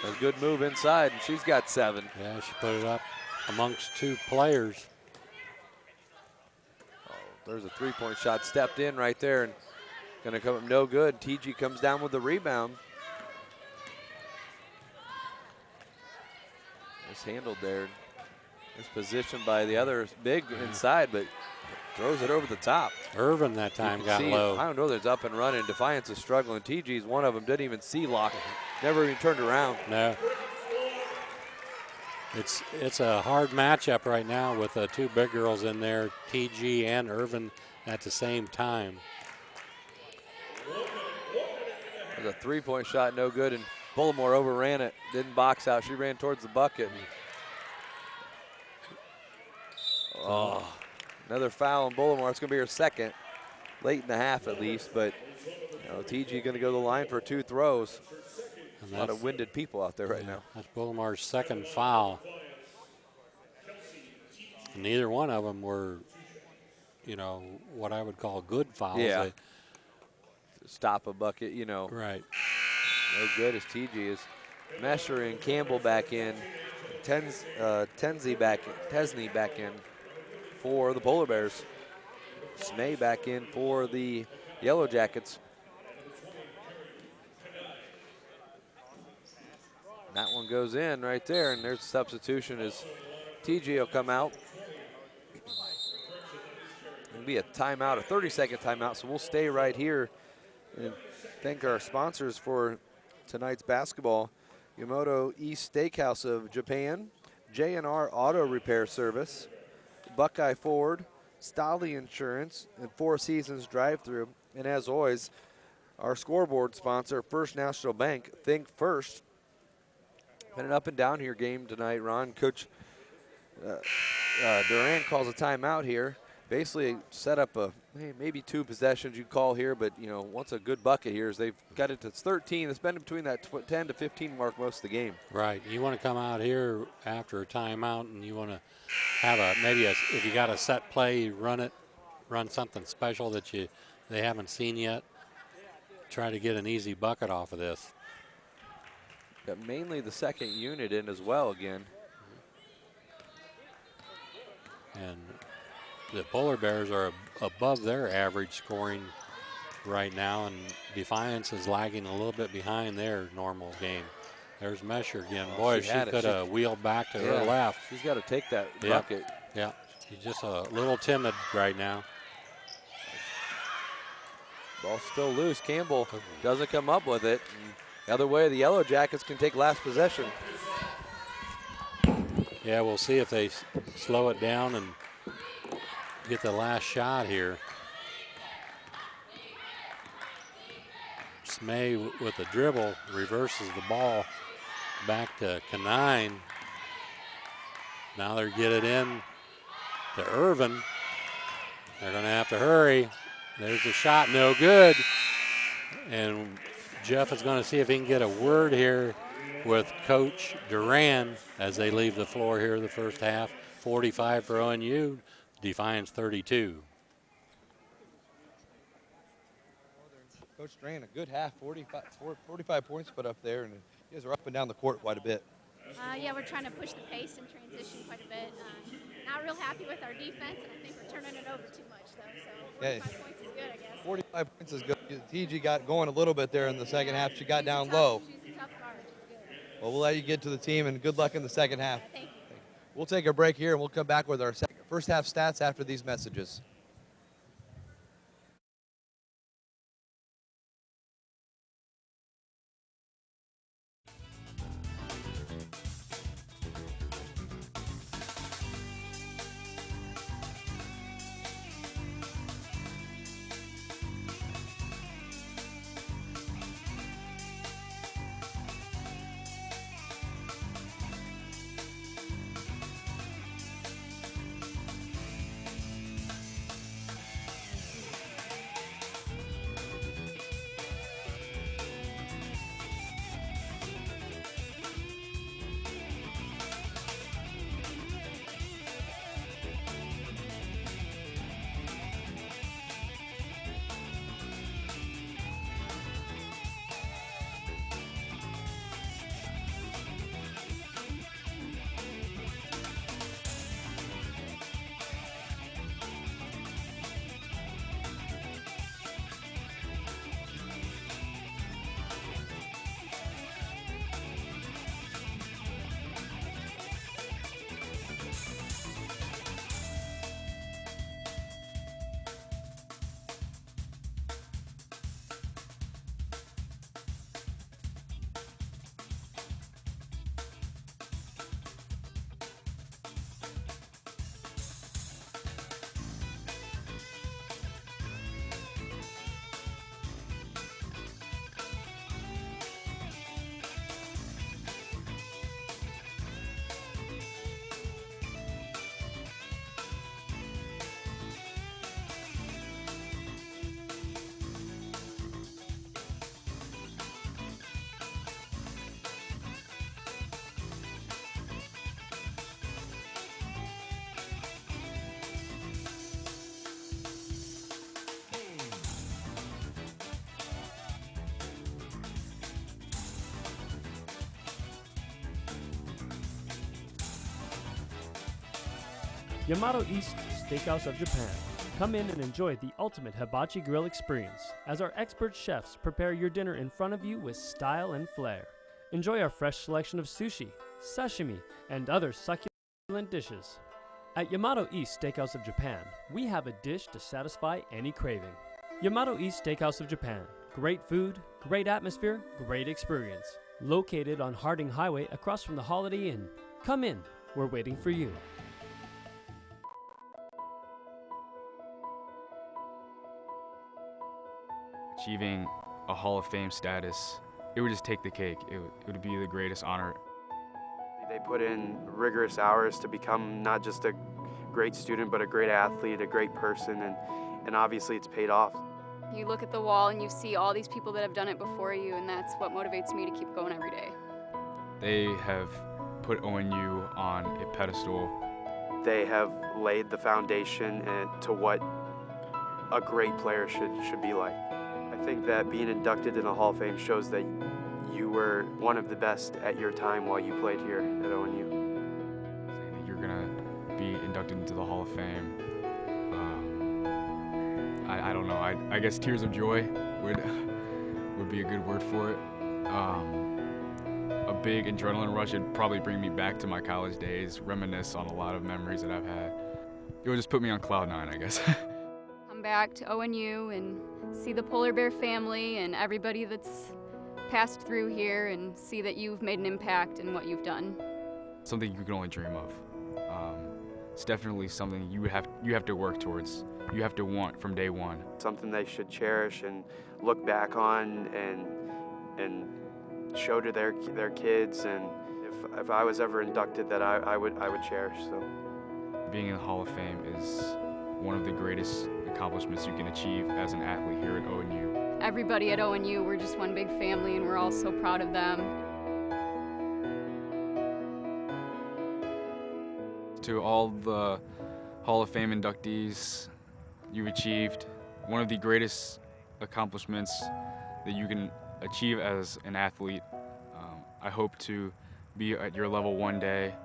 A good move inside, and she's got 7. Yeah, she put it up amongst two players. Oh, there's a three-point shot stepped in right there, and going to come up no good. TG comes down with the rebound. Nice handled there. It's positioned by the other big inside, but throws it over the top. Irvin that time got low. I don't know, there's up and running. Defiance is struggling. TG's one of them. Didn't even see Locke. Never even turned around. No. It's a hard matchup right now with the two big girls in there, TG and Irvin at the same time. There's a three-point shot, no good, and Bullimore overran it. Didn't box out. She ran towards the bucket. Oh, another foul on Bullimore. It's going to be her second, late in the half at least. But TG going to go to the line for 2 throws. A lot of winded people out there right now. That's Bullimore's second foul. And neither one of them were, what I would call good fouls. Yeah. Stop a bucket, Right. No good as TG is. Mesher and Campbell back in. Tesney back in for the Polar Bears. Smay back in for the Yellow Jackets. That one goes in right there, and there's a substitution as TG will come out. It'll be a timeout, a 30-second timeout, so we'll stay right here and thank our sponsors for tonight's basketball. Yamato East Steakhouse of Japan, J&R Auto Repair Service, Buckeye Ford, Stolly Insurance, and Four Seasons Drive-Thru. And as always, our scoreboard sponsor, First National Bank. Think first. Been an up and down here game tonight, Ron. Coach Duran calls a timeout here. Basically set up maybe 2 possessions you call here, but once a good bucket here is they've got it to 13. It's been between that 10 to 15 mark most of the game. Right. You want to come out here after a timeout and you want to have if you got a set play, run something special that they haven't seen yet. Try to get an easy bucket off of this. Got mainly the second unit in as well again. And the Polar Bears are above their average scoring right now, and Defiance is lagging a little bit behind their normal game. There's Mesher again. Boy, she could have wheeled back to her left. She's got to take that bucket. Yeah, she's just a little timid right now. Ball still loose. Campbell doesn't come up with it. And the other way, the Yellow Jackets can take last possession. Yeah, we'll see if they slow it down and get the last shot here. Smay with the dribble reverses the ball back to Canine. Now they're get it in to Irvin. They're going to have to hurry. There's a shot, no good. And Jeff is going to see if he can get a word here with Coach Duran as they leave the floor here the first half. 45 for ONU, Defiance 32. Coach Duran, a good half, 45 points put up there, and you guys are up and down the court quite a bit. Yeah, we're trying to push the pace and transition quite a bit. Not real happy with our defense, and I think we're turning it over too much, though. So 45 points is good, I guess. 45 points is good. TG got going a little bit there in the second half. She got down low. She's a tough guard. She's good. Well, we'll let you get to the team, and good luck in the second half. Thank you. We'll take a break here, and we'll come back with our first half stats after these messages. Yamato East Steakhouse of Japan. Come in and enjoy the ultimate hibachi grill experience as our expert chefs prepare your dinner in front of you with style and flair. Enjoy our fresh selection of sushi, sashimi, and other succulent dishes. At Yamato East Steakhouse of Japan, we have a dish to satisfy any craving. Yamato East Steakhouse of Japan. Great food, great atmosphere, great experience. Located on Harding Highway across from the Holiday Inn. Come in, we're waiting for you. Achieving a Hall of Fame status, it would just take the cake. It would be the greatest honor. They put in rigorous hours to become not just a great student, but a great athlete, a great person, and obviously it's paid off. You look at the wall and you see all these people that have done it before you, and that's what motivates me to keep going every day. They have put ONU on a pedestal. They have laid the foundation to what a great player should be like. I think that being inducted in the Hall of Fame shows that you were one of the best at your time while you played here at ONU. Saying that you're gonna be inducted into the Hall of Fame, I don't know. I guess tears of joy would be a good word for it. A big adrenaline rush would probably bring me back to my college days, reminisce on a lot of memories that I've had. It would just put me on cloud nine, I guess. Come back to ONU and see the Polar Bear family and everybody that's passed through here and see that you've made an impact in what you've done. Something you can only dream of. It's definitely something you have to work towards. You have to want from day one. Something they should cherish and look back on and show to their kids. And if I was ever inducted, that I would cherish. So, being in the Hall of Fame is one of the greatest accomplishments you can achieve as an athlete here at ONU. Everybody at ONU, we're just one big family, and we're all so proud of them. To all the Hall of Fame inductees, you've achieved one of the greatest accomplishments that you can achieve as an athlete. I hope to be at your level one day.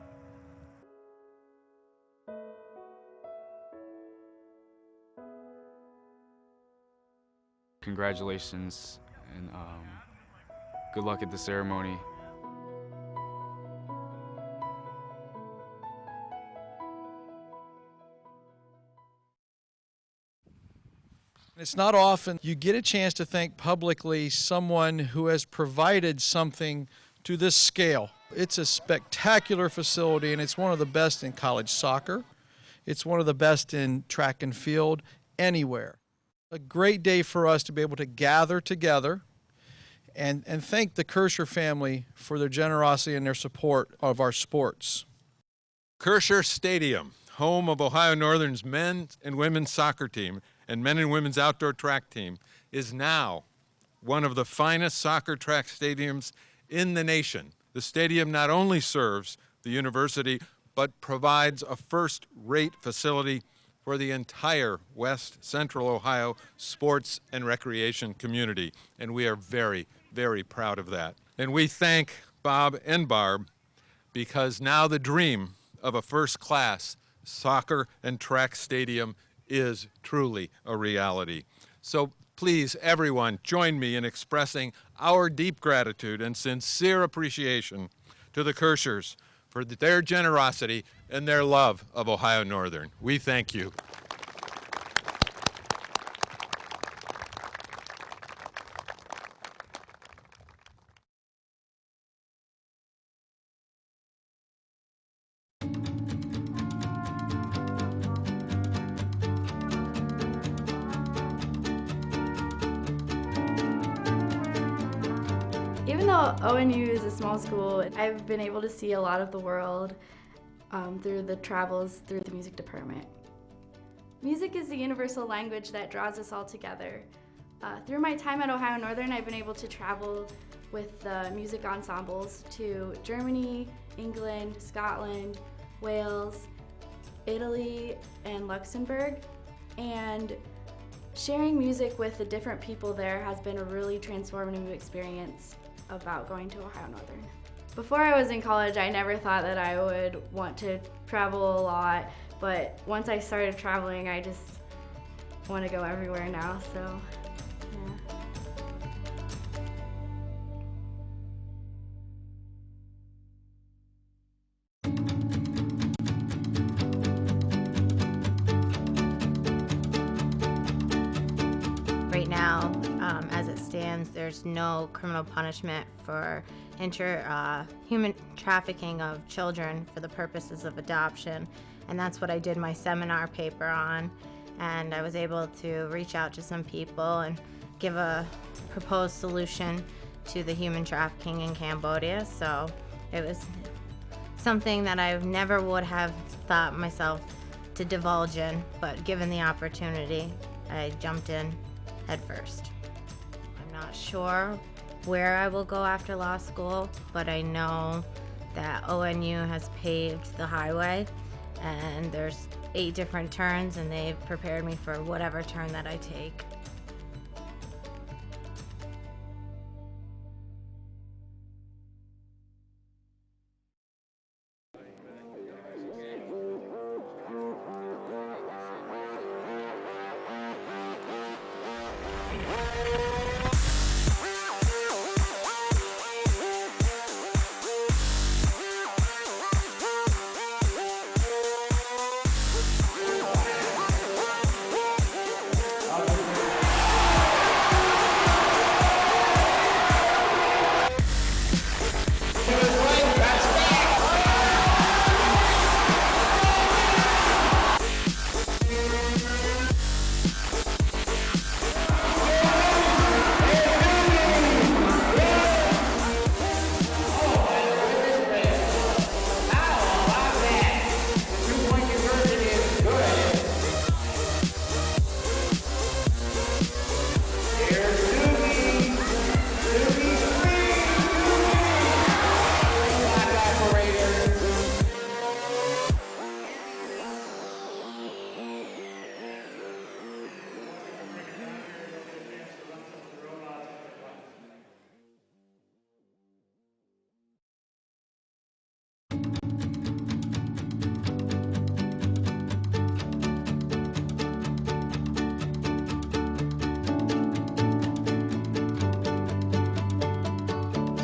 Congratulations and good luck at the ceremony. It's not often you get a chance to thank publicly someone who has provided something to this scale. It's a spectacular facility, and it's one of the best in college soccer. It's one of the best in track and field anywhere. A great day for us to be able to gather together and thank the Kirscher family for their generosity and their support of our sports. Kirscher Stadium, home of Ohio Northern's men's and women's soccer team and men and women's outdoor track team, is now one of the finest soccer track stadiums in the nation. The stadium not only serves the university, but provides a first-rate facility for the entire West Central Ohio sports and recreation community. And we are very, very proud of that. And we thank Bob and Barb, because now the dream of a first-class soccer and track stadium is truly a reality. So please, everyone, join me in expressing our deep gratitude and sincere appreciation to the Kirschers for their generosity and their love of Ohio Northern. We thank you. Even though ONU is a small school, I've been able to see a lot of the world through the travels through the music department. Music is the universal language that draws us all together. Through my time at Ohio Northern, I've been able to travel with the music ensembles to Germany, England, Scotland, Wales, Italy, and Luxembourg. And sharing music with the different people there has been a really transformative experience about going to Ohio Northern. Before I was in college, I never thought that I would want to travel a lot, But once I started traveling, I just want to go everywhere now, so yeah. Right now, as it stands, there's no criminal punishment for human trafficking of children for the purposes of adoption, and that's what I did my seminar paper on. And I was able to reach out to some people and give a proposed solution to the human trafficking in Cambodia. So it was something that I never would have thought myself to divulge in, but given the opportunity, I jumped in head first. I'm not sure where I will go after law school, but I know that ONU has paved the highway, and there's 8 different turns, and they've prepared me for whatever turn that I take.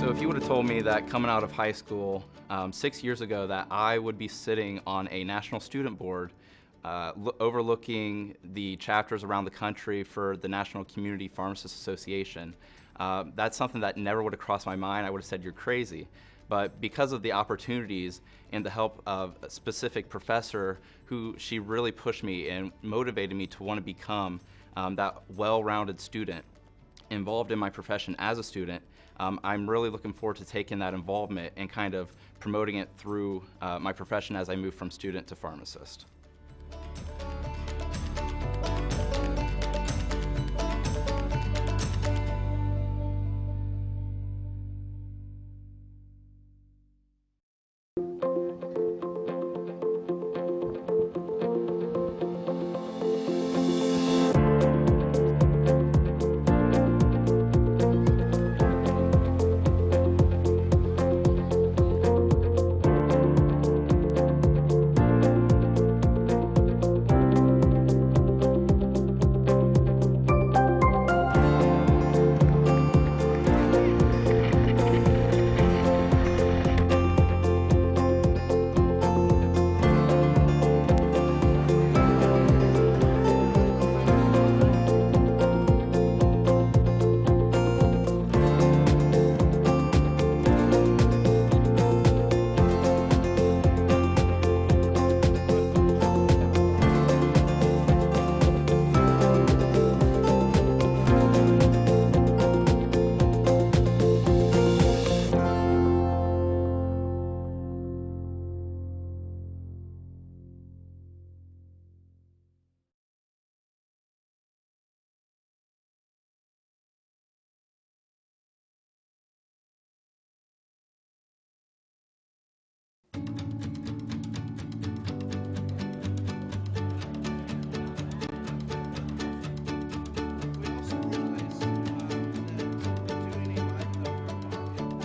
So if you would have told me that coming out of high school 6 years ago that I would be sitting on a national student board overlooking the chapters around the country for the National Community Pharmacists Association, that's something that never would have crossed my mind. I would have said, you're crazy. But because of the opportunities and the help of a specific professor who she really pushed me and motivated me to want to become that well-rounded student involved in my profession as a student, I'm really looking forward to taking that involvement and kind of promoting it through my profession as I move from student to pharmacist.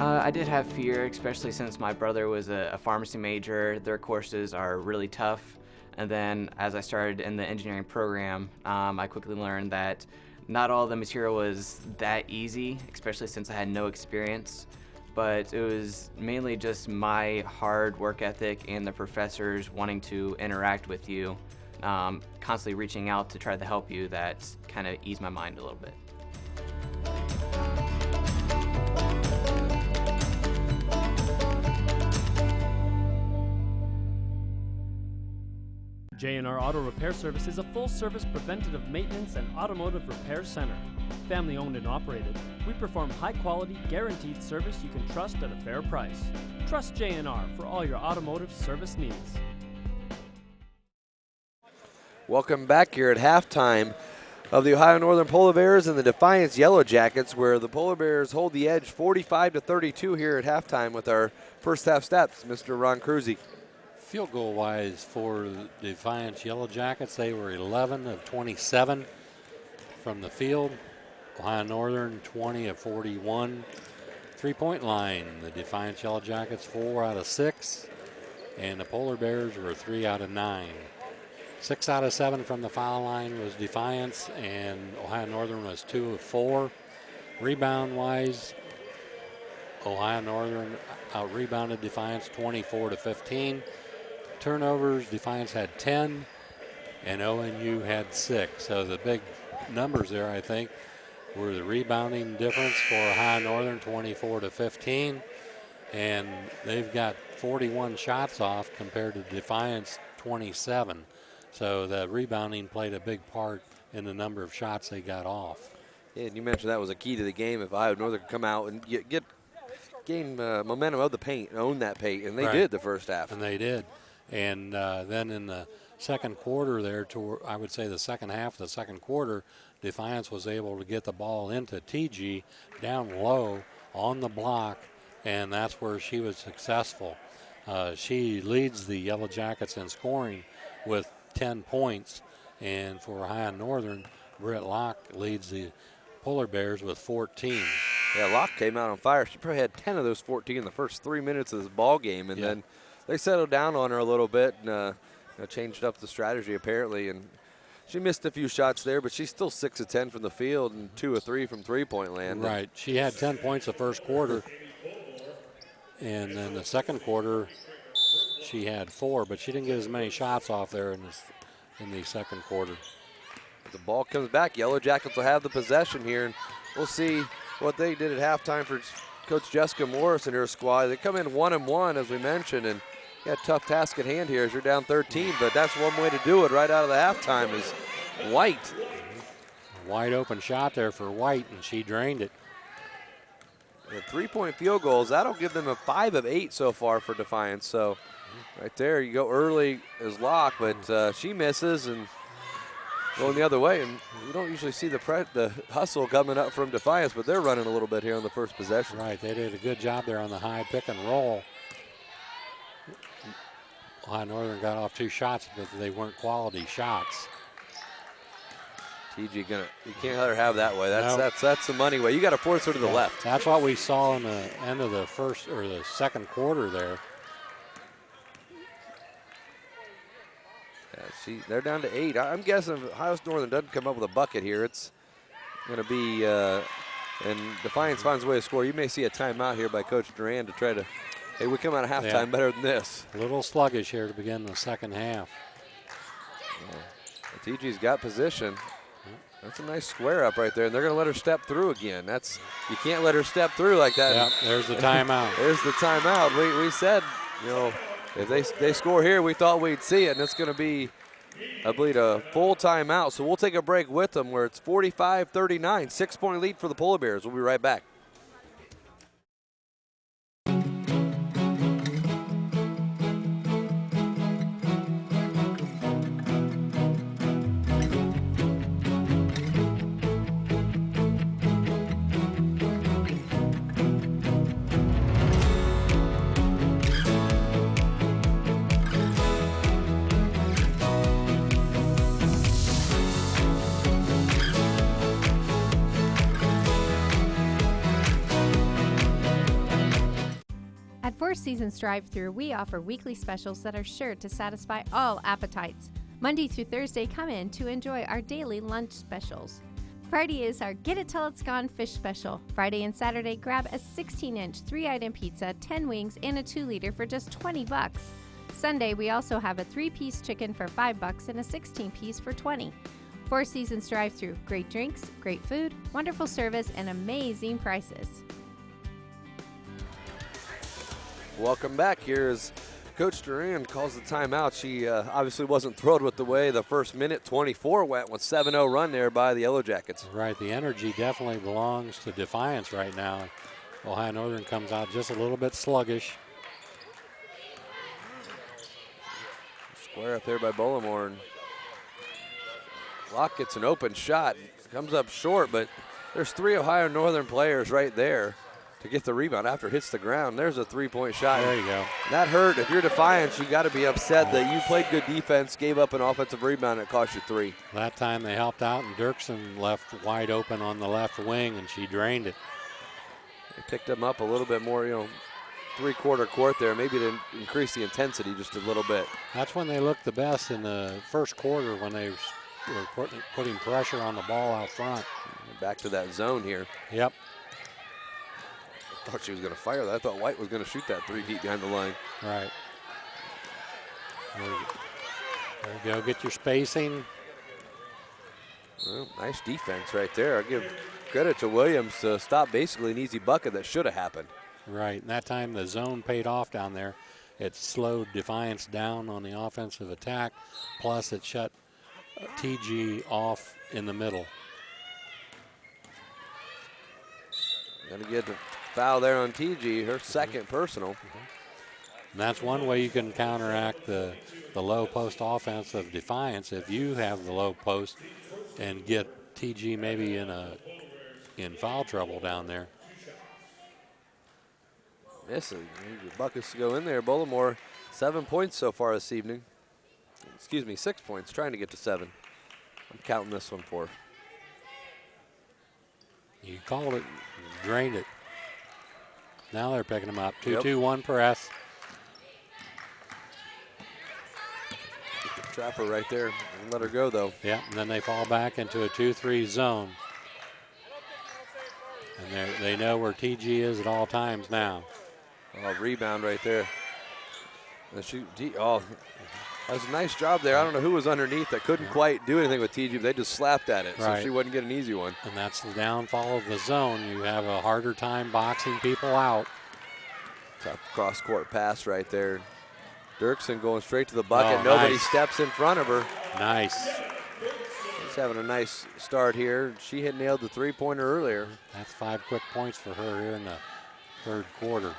I did have fear, especially since my brother was a pharmacy major. Their courses are really tough, And then as I started in the engineering program, I quickly learned that not all the material was that easy, especially since I had no experience. But it was mainly just my hard work ethic and the professors wanting to interact with you, constantly reaching out to try to help you, that kind of eased my mind a little bit. J&R Auto Repair Service is a full-service preventative maintenance and automotive repair center. Family owned and operated, we perform high-quality, guaranteed service you can trust at a fair price. Trust J&R for all your automotive service needs. Welcome back here at halftime of the Ohio Northern Polar Bears and the Defiance Yellow Jackets, where the Polar Bears hold the edge 45-32 here at halftime with our first half stats. Mr. Ron Cruzy. Field goal wise for the Defiance Yellow Jackets, they were 11 of 27 from the field. Ohio Northern 20 of 41. 3-point line, the Defiance Yellow Jackets 4 out of 6, and the Polar Bears were 3 out of 9. 6 out of 7 from the foul line was Defiance, and Ohio Northern was 2 of 4. Rebound wise, Ohio Northern out-rebounded Defiance 24-15. Turnovers, Defiance had 10, and ONU had 6. So the big numbers there, I think, were the rebounding difference for Ohio Northern, 24-15, and they've got 41 shots off compared to Defiance, 27. So the rebounding played a big part in the number of shots they got off. Yeah, and you mentioned that was a key to the game. If Ohio Northern could come out and gain momentum of the paint, own that paint, and they did the first half. And they did. And then in the second quarter there, I would say the second half of the second quarter, Defiance was able to get the ball into TG down low on the block, and that's where she was successful. She leads the Yellow Jackets in scoring with 10 points, and for Ohio Northern, Britt Locke leads the Polar Bears with 14. Yeah, Locke came out on fire. She probably had 10 of those 14 in the first 3 minutes of this ball game, and then they settled down on her a little bit and changed up the strategy apparently. And she missed a few shots there, but she's still 6 of 10 from the field and 2 of 3 from three-point land. Right. She had 10 points the first quarter, and then the second quarter she had 4, but she didn't get as many shots off there in the second quarter. The ball comes back. Yellow Jackets will have the possession here, and we'll see what they did at halftime for Coach Jessica Morris and her squad. They come in 1-1, as we mentioned, and got a tough task at hand here as you're down 13, but that's one way to do it right out of the halftime is White. A wide open shot there for White, and she drained it. And 3-point field goals, that'll give them a 5 of 8 so far for Defiance. So right there, you go early as Locke, but she misses and going the other way. And you don't usually see the hustle coming up from Defiance, but they're running a little bit here on the first possession. Right, they did a good job there on the high pick and roll. Ohio Northern got off 2 shots, but they weren't quality shots. TG you can't let her have that way. That's the money way. You got to force her to the left. That's what we saw in the end of the first or the second quarter there. Yeah, they're down to 8. I'm guessing if Ohio Northern doesn't come up with a bucket here, it's going to be, and Defiance finds a way to score. You may see a timeout here by Coach Duran to try to, hey, we come out of halftime better than this. A little sluggish here to begin the second half. TG's got position. That's a nice square up right there, and they're going to let her step through again. You can't let her step through like that. Yeah, there's the timeout. There's the timeout. We said, if they score here, we thought we'd see it, and it's going to be, I believe, a full timeout. So we'll take a break with them where it's 45-39, 6-point lead for the Polar Bears. We'll be right back. Seasons drive-thru, we offer weekly specials that are sure to satisfy all appetites. Monday through Thursday, come in to enjoy our daily lunch specials. Friday is our Get It Till It's Gone fish special. Friday and Saturday, grab a 16-inch 3-item pizza, 10 wings, and a 2-liter for just $20. Sunday, we also have a 3-piece chicken for $5 and a 16-piece for $20. Four Seasons drive-thru, great drinks, great food, wonderful service, and amazing prices. Welcome back. Here's Coach Duran calls the timeout. She obviously wasn't thrilled with the way the first minute 24 went with 7-0 run there by the Yellow Jackets. Right, the energy definitely belongs to Defiance right now. Ohio Northern comes out just a little bit sluggish. Square up there by Bollamore. Locke gets an open shot, comes up short, but there's 3 Ohio Northern players right there to get the rebound after it hits the ground. There's a 3-point shot. There you go. That hurt. If you're Defiance, you got to be upset that you played good defense, gave up an offensive rebound, and it cost you 3. That time they helped out, and Dirksen left wide open on the left wing, and she drained it. They picked them up a little bit more, 3/4 court there, maybe to increase the intensity just a little bit. That's when they looked the best in the first quarter, when they were putting pressure on the ball out front. Back to that zone here. Yep. I thought she was going to fire that. I thought White was going to shoot that 3 feet behind the line. Right. There you go. Get your spacing. Well, nice defense right there. I give credit to Williams to stop basically an easy bucket that should have happened. Right, and that time the zone paid off down there. It slowed Defiance down on the offensive attack, plus it shut TG off in the middle. Gonna get the foul there on TG, her second personal. And that's one way you can counteract the low post offense of Defiance. If you have the low post and get TG maybe in foul trouble down there. Missing. Buckets to go in there. Bollamore, 7 points so far this evening. Excuse me, 6 points, trying to get to 7. I'm counting this one for. You called it, drained it. Now they're picking them up. 2-2-1 press. Trapper right there. Let her go, though. Yeah, and then they fall back into a 2-3 zone. And they know where TG is at all times now. Oh, rebound right there. And that was a nice job there. I don't know who was underneath that couldn't quite do anything with TG. They just slapped at it, right. So she wouldn't get an easy one. And that's the downfall of the zone. You have a harder time boxing people out. Tough cross-court pass right there. Dirksen going straight to the bucket. Oh, Nobody nice. steps in front of her. Nice. She's having a nice start here. She had nailed the 3-pointer earlier. That's 5 quick points for her here in the third quarter.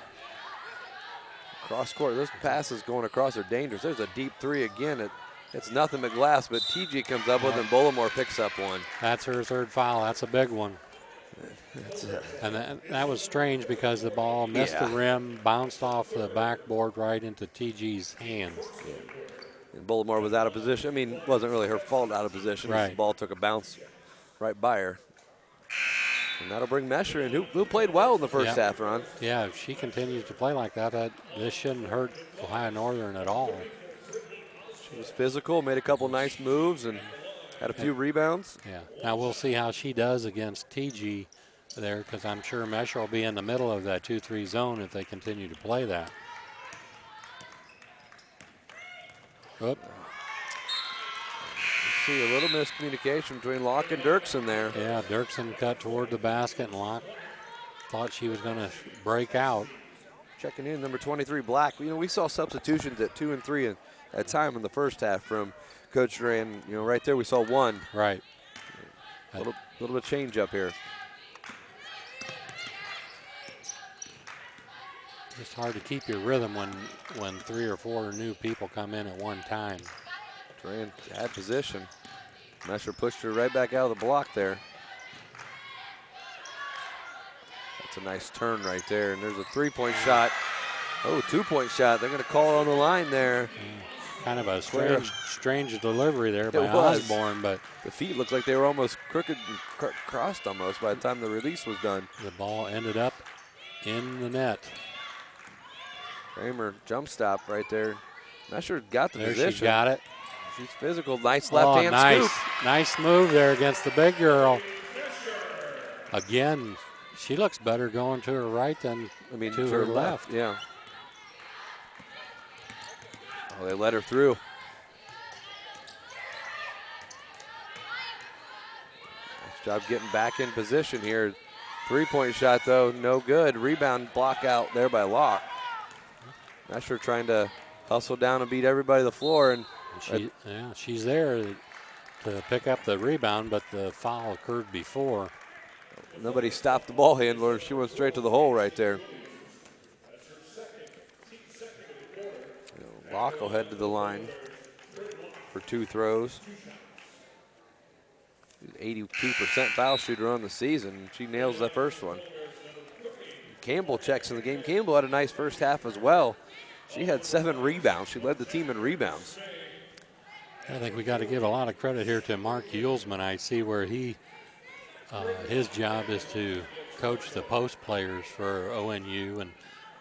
Cross court, those passes going across are dangerous. There's a deep 3 again. It's nothing but glass, but TG comes up with it, and Bollamore picks up one. That's her third foul. That's a big one. And that was strange because the ball missed the rim, bounced off the backboard right into TG's hands. Yeah. And Bollamore was out of position. I mean, it wasn't really her fault out of position. Right. The ball took a bounce right by her. And that'll bring Mesher in, who played well in the first half, Ron. Yeah, if she continues to play like that, this shouldn't hurt Ohio Northern at all. She was physical, made a couple nice moves, and had a few rebounds. Yeah. Now we'll see how she does against TG there, because I'm sure Mesher will be in the middle of that 2-3 zone if they continue to play that. Oop. See a little miscommunication between Locke and Dirksen there. Yeah, Dirksen cut toward the basket, and Locke thought she was going to break out. Checking in, number 23, Black. We saw substitutions at 2 and 3 at time in the first half from Coach Duran. Right there we saw one. Right. A little bit of change up here. It's hard to keep your rhythm when 3 or 4 new people come in at one time. Duran had position. Mesher pushed her right back out of the block there. That's a nice turn right there. And there's a 3-point shot. Oh, 2-point shot. They're going to call it on the line there. Kind of a strange delivery there by Osborne, but the feet looked like they were almost crooked and crossed almost by the time the release was done. The ball ended up in the net. Kramer jump stop right there. Mesher got the There position. she got it. She's physical. Nice left-hand nice. scoop. Nice move there against the big girl. Again, she looks better going to her right than to her left. Yeah. Oh, they let her through. Nice job getting back in position here. Three-point shot, though, no good. Rebound block out there by Locke. Mesher trying to hustle down and beat everybody to the floor. And she's there to pick up the rebound, but the foul occurred before. Nobody stopped the ball handler. She went straight to the hole right there. Locke will head to the line for 2 throws. 82% foul shooter on the season. She nails that first one. Campbell checks in the game. Campbell had a nice first half as well. She had 7 rebounds. She led the team in rebounds. I think we got to give a lot of credit here to Mark Yulesman. I see where his job is to coach the post players for ONU, and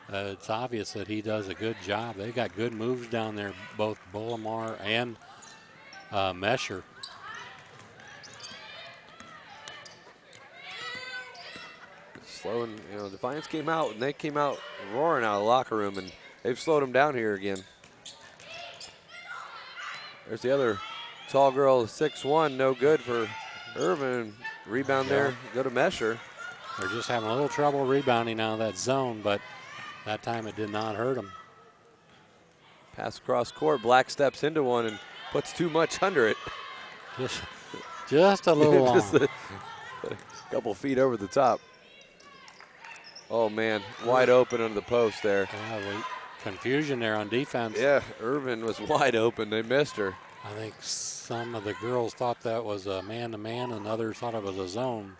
it's obvious that he does a good job. They got good moves down there, both Bolomar and Mesher. Slow and Defiance came out, and they came out roaring out of the locker room, and they've slowed them down here again. There's the other tall girl, 6'1", no good for Irvin. Rebound there, go to Mesher. They're just having a little trouble rebounding out of that zone, but that time it did not hurt them. Pass across court, Black steps into one and puts too much under it. Just a little long. Just a couple feet over the top. Oh, man, wide open under the post there. Confusion there on defense. Yeah, Irvin was wide open. They missed her. I think some of the girls thought that was a man-to-man and others thought it was a zone.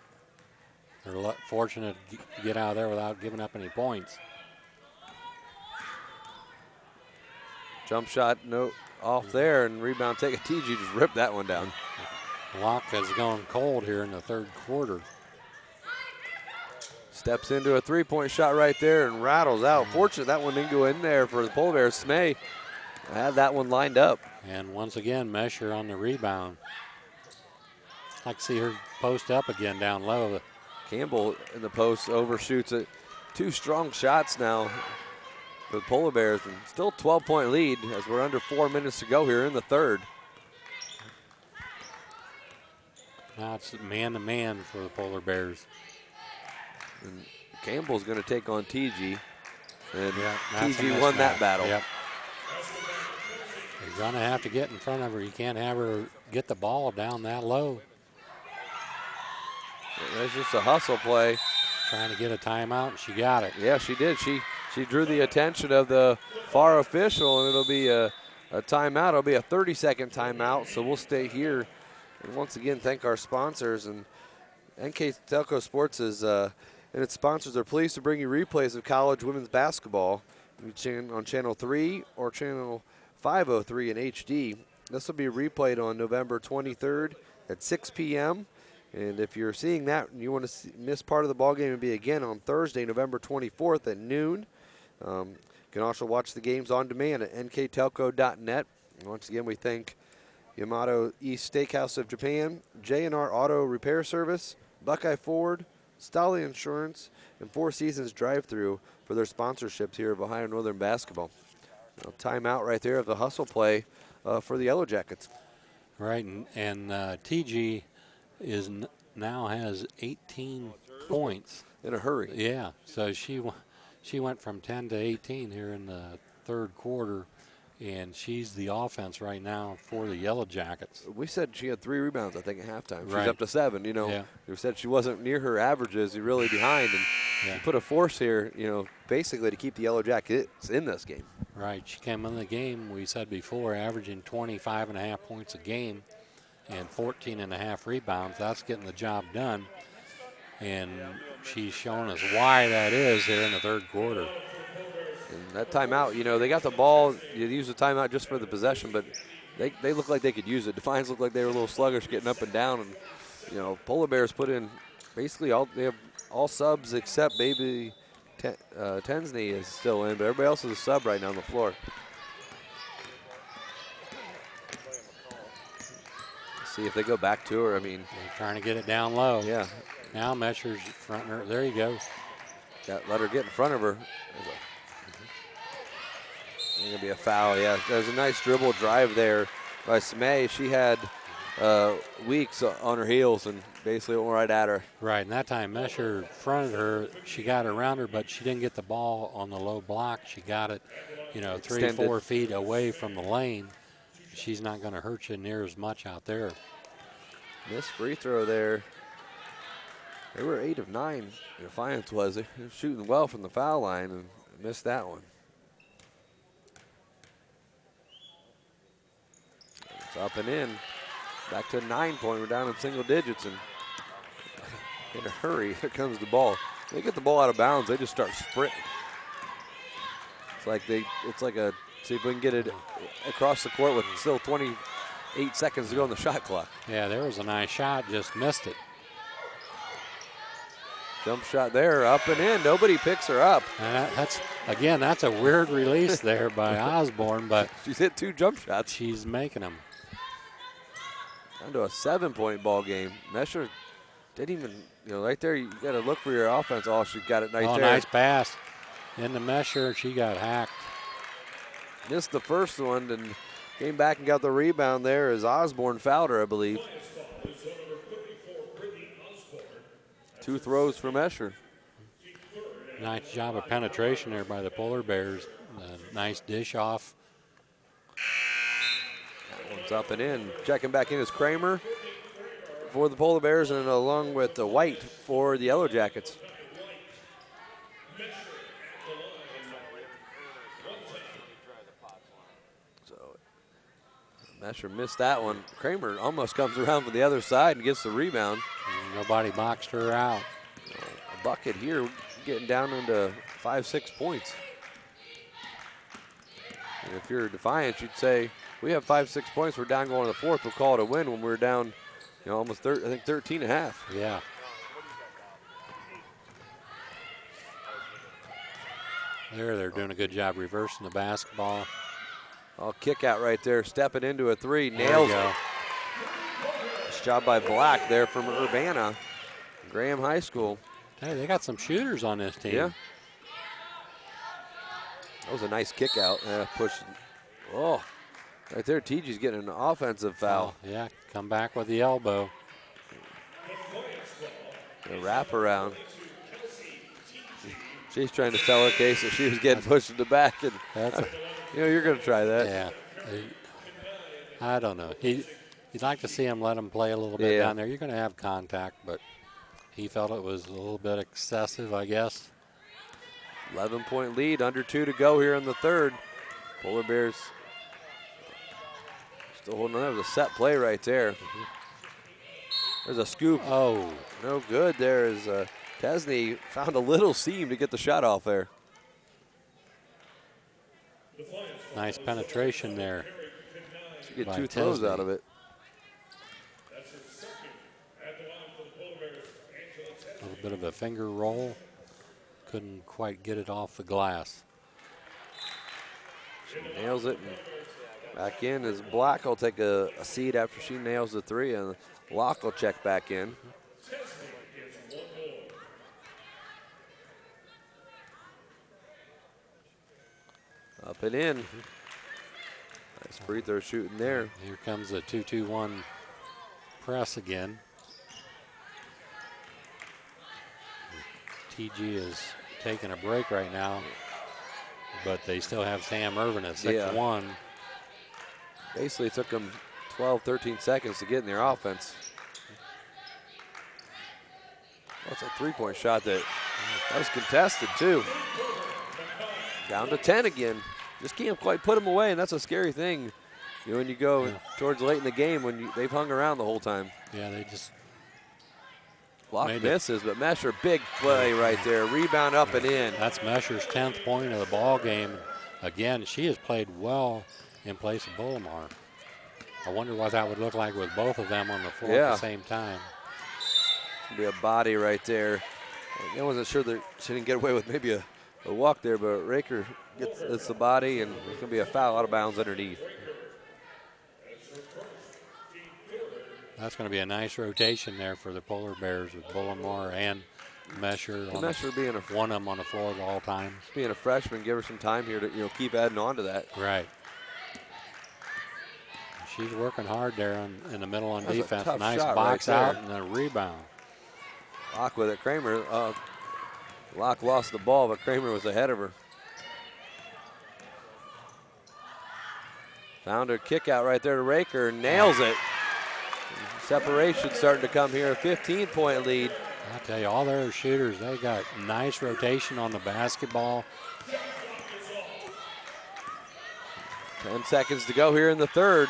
They're fortunate to get out of there without giving up any points. Jump shot, no, off there, and rebound take a TG, just ripped that one down. Locke has gone cold here in the third quarter. Steps into a three-point shot right there and rattles out. Fortunate that one didn't go in there for the Polar Bears. Smay had that one lined up. And once again, Mesher on the rebound. I like to see her post up again down low. Campbell in the post overshoots it. 2 strong shots now for the Polar Bears, and still 12-point lead as we're under 4 minutes to go here in the third. Now it's man-to-man for the Polar Bears. And Campbell's going to take on TG, and that's TG won that battle. Yep. You're going to have to get in front of her. You can't have her get the ball down that low. There's just a hustle play. Trying to get a timeout, and she got it. Yeah, she did. She drew the attention of the FAR official, and it'll be a timeout. It'll be a 30-second timeout, so we'll stay here. And once again, thank our sponsors. And NKTelco Sports and its sponsors are pleased to bring you replays of college women's basketball on Channel 3 or Channel 503 in HD. This will be replayed on November 23rd at 6 p.m. And if you're seeing that and you want to miss part of the ballgame, it'll be again on Thursday, November 24th at noon. You can also watch the games on demand at nktelco.net. And once again, we thank Yamato East Steakhouse of Japan, J&R Auto Repair Service, Buckeye Ford, Stolly Insurance, and Four Seasons Drive-Thru for their sponsorships here of Ohio Northern basketball. Timeout right there of the hustle play for the Yellow Jackets. Right, and TG now has 18 points. In a hurry. Yeah, so she went from 10 to 18 here in the third quarter, and she's the offense right now for the Yellow Jackets. We said she had 3 rebounds, I think, at halftime. She's Right. up to 7, Yeah. We said she wasn't near her averages, really behind, and she put a force here, basically to keep the Yellow Jackets in this game. Right, she came in the game, we said before, averaging 25.5 points a game and 14.5 rebounds. That's getting the job done, and she's showing us why that is here in the third quarter. And that timeout, they got the ball. You use the timeout just for the possession, but they look like they could use it. Defiance looked like they were a little sluggish getting up and down, and Polar Bears put in basically they have all subs except maybe Tensney is still in, but everybody else is a sub right now on the floor. See if they go back to her. I mean, they're trying to get it down low. Yeah. Now Mesher's fronting her. There you go. Let her get in front of her. There's going to be a foul. Yeah, there's a nice dribble drive there by Smay. She had Weeks on her heels and basically went right at her. Right, and that time Mesher fronted her. She got around her, but she didn't get the ball on the low block. She got it, 3-4 feet away from the lane. She's not going to hurt you near as much out there. Missed free throw there. They were 8 of 9. Defiance was. They were shooting well from the foul line and missed that one. It's up and in. Back to 9-point. We're down in single digits and in a hurry. Here comes the ball. They get the ball out of bounds. They just start sprinting. It's like a see if we can get it across the court with still 28 seconds to go on the shot clock. Yeah, there was a nice shot. Just missed it. Jump shot there, up and in. Nobody picks her up. And that's a weird release there by Osborne, but she's hit 2 jump shots. She's making them. Down to a 7-point ball game. Mesher didn't even, right there, you got to look for your offense. Oh, she got it right there. Nice pass. In the Mesher, she got hacked. Missed the first one and came back and got the rebound there as Osborne fouled her, I believe. 2 throws from Escher. Nice job of penetration there by the Polar Bears. Nice dish off. That one's up and in. Checking back in is Kramer for the Polar Bears and along with the White for the Yellow Jackets. Mesher missed that one. Kramer almost comes around to the other side and gets the rebound. Nobody boxed her out. A bucket here, getting down into 5-6 points. And if you're Defiance, you'd say, we have 5-6 points, we're down going to the fourth, we'll call it a win when we're down, almost 13 and a half. Yeah. They're doing a good job reversing the basketball. Kick out right there, stepping into a 3, nails it. Nice job by Black there from Urbana, Graham High School. Hey, they got some shooters on this team. Yeah. That was a nice kick out. Push. Oh, right there, TG's getting an offensive foul. Oh, yeah, come back with the elbow. The wraparound. She's trying to tell her case that she was getting pushed in the back, and you're going to try that. Yeah. I don't know. You'd like to see him let him play a little bit down there. You're going to have contact, but he felt it was a little bit excessive, I guess. 11-point lead, under 2 to go here in the third. Polar Bears still holding on. That was a set play right there. There's a scoop. Oh. No good. There is Tesney found a little seam to get the shot off there. Nice penetration there. She get 2 throws out of it. A little bit of a finger roll. Couldn't quite get it off the glass. She nails it. And back in is Black will take a seat after she nails the 3, and Locke will check back in. Up and in. Nice free throw shooting there. Here comes a 2-2-1 press again. TG is taking a break right now, but they still have Sam Irvin at 6'1". Basically, it took them 12, 13 seconds to get in their offense. That's a 3-point shot that was contested, too. Down to 10 again. Just can't quite put them away, and that's a scary thing. When you go towards late in the game when they've hung around the whole time. Yeah, they just Block misses, but Mesher, big play right there. Rebound up and in. That's Mesher's 10th point of the ball game. Again, she has played well in place of Bullimar. I wonder what that would look like with both of them on the floor at the same time. Be a body right there. I wasn't sure that she didn't get away with maybe a a walk there, but Raker gets the body, and it's going to be a foul out of bounds underneath. That's going to be a nice rotation there for the Polar Bears with Bullimore and Mesher. Mesher being one of them on the floor at all times. Being a freshman, give her some time here to keep adding on to that. Right. She's working hard there in the middle on defense. Nice box out and a rebound. Locke with it. Kramer. Locke lost the ball, but Kramer was ahead of her. Found her kick out right there to Raker. Nails it. Separation starting to come here. A 15-point lead. I tell you, all their shooters, they got nice rotation on the basketball. 10 seconds to go here in the third.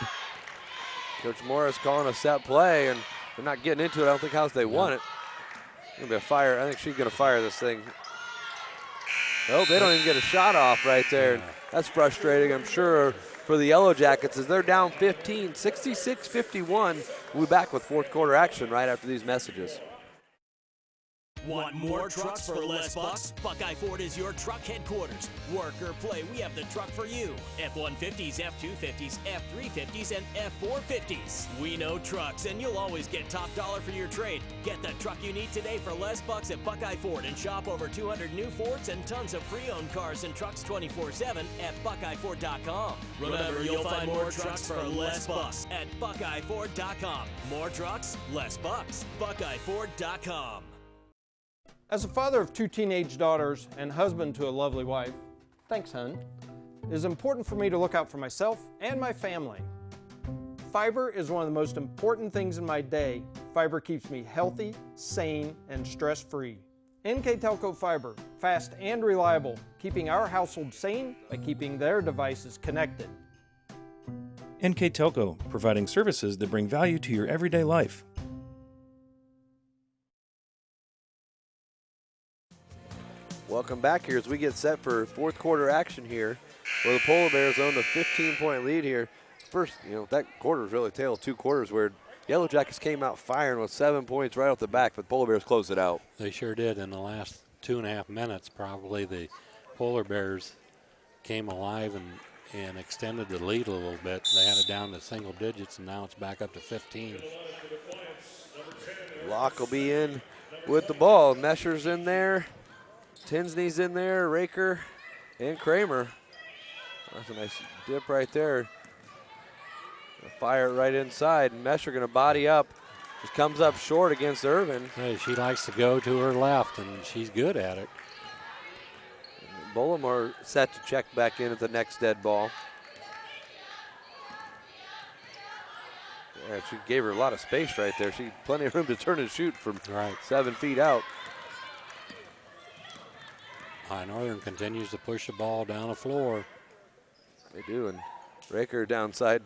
Coach Morris calling a set play, and they're not getting into it. I don't think they want it. Gonna be a fire. I think she's gonna fire this thing. Oh, they don't even get a shot off right there. That's frustrating, I'm sure, for the Yellow Jackets as they're down 15, 66-51. We'll be back with fourth quarter action right after these messages. Want more trucks for less bucks? Buckeye Ford is your truck headquarters. Work or play, we have the truck for you. F-150s, F-250s, F-350s, and F-450s. We know trucks, and you'll always get top dollar for your trade. Get the truck you need today for less bucks at Buckeye Ford and shop over 200 new Fords and tons of pre-owned cars and trucks 24/7 at BuckeyeFord.com. Remember, you'll find more trucks for less bucks at BuckeyeFord.com. More trucks, less bucks. BuckeyeFord.com. As a father of 2 teenage daughters and husband to a lovely wife, thanks, hun, it is important for me to look out for myself and my family. Fiber is one of the most important things in my day. Fiber keeps me healthy, sane, and stress-free. NKTelco Fiber, fast and reliable, keeping our household sane by keeping their devices connected. NKTelco, providing services that bring value to your everyday life. Welcome back here as we get set for fourth quarter action here, where the Polar Bears own a 15-point lead here. First, that quarter was really a tale of 2 quarters where Yellow Jackets came out firing with 7 points right off the back, but Polar Bears closed it out. They sure did. In the last 2.5 minutes, probably the Polar Bears came alive and extended the lead a little bit. They had it down to single digits, and now it's back up to 15. Locke will be in with the ball. Mesher's in there. Tinsley's in there, Raker, and Kramer. That's a nice dip right there. Fire it right inside. Mesher going to body up. Just comes up short against Irvin. Hey, she likes to go to her left, and she's good at it. Bullimore set to check back in at the next dead ball. Yeah, she gave her a lot of space right there. She had plenty of room to turn and shoot from 7 feet out. High Northern continues to push the ball down the floor. They do, and Raker downside.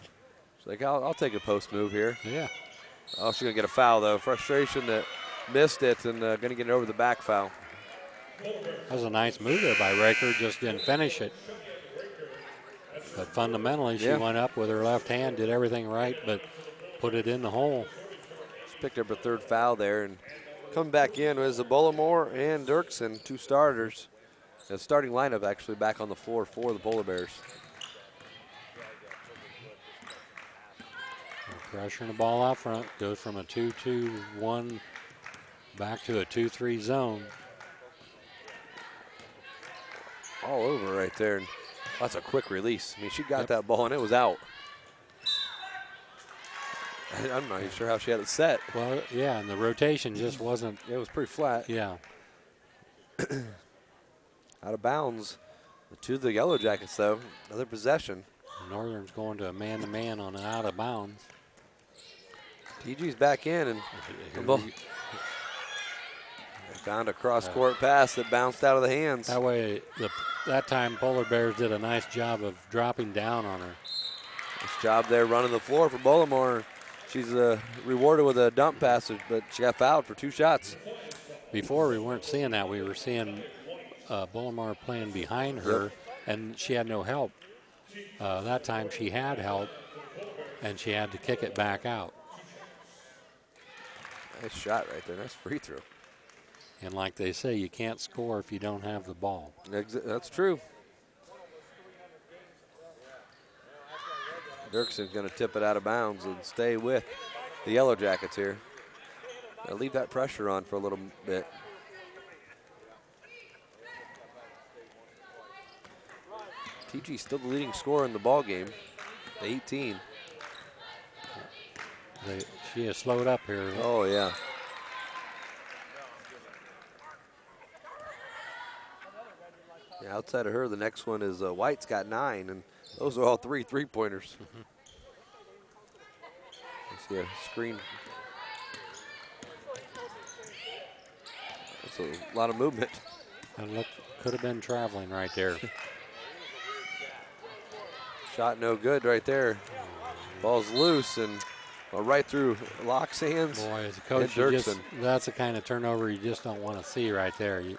She's like, I'll take a post move here. Yeah. Oh, she's going to get a foul, though. Frustration that missed it and going to get it over the back foul. That was a nice move there by Raker, just didn't finish it. But fundamentally, she went up with her left hand, did everything right, but put it in the hole. She picked up her 3rd foul there, and coming back in was the Bullimore and Dirksen, 2 starters. The starting lineup actually back on the floor for the Polar Bears. Pressuring the ball out front, goes from a 2-2-1 back to a 2-3 zone. All over right there, and that's a quick release. I mean, she got that ball and it was out. I'm not even sure how she had it set. Well, yeah, and the rotation just wasn't. It was pretty flat. Yeah. Out of bounds to the Yellow Jackets, though. Another possession. Northern's going to a man-to-man on an out of bounds. TG's back in, and they found a cross-court pass that bounced out of the hands. That way, that time Polar Bears did a nice job of dropping down on her. Nice job there running the floor for Bullimore. She's rewarded with a dump pass, but she got fouled for 2 shots. Before, we weren't seeing that. We were seeing Bullimore playing behind her, and she had no help. That time she had help, and she had to kick it back out. Nice shot right there. Nice free throw. And like they say, you can't score if you don't have the ball. That's true. Dirkson's going to tip it out of bounds and stay with the Yellow Jackets here. They'll leave that pressure on for a little bit. TG still the leading scorer in the ball game, 18. She has slowed up here. Oh, yeah. Outside of her, the next one is White's got 9, and those are all 3 3-pointers. See a screen. That's a lot of movement. And look, could have been traveling right there. Shot no good right there. Ball's loose and right through Locke's hands. Boy, as a coach, that's the kind of turnover you just don't want to see right there. You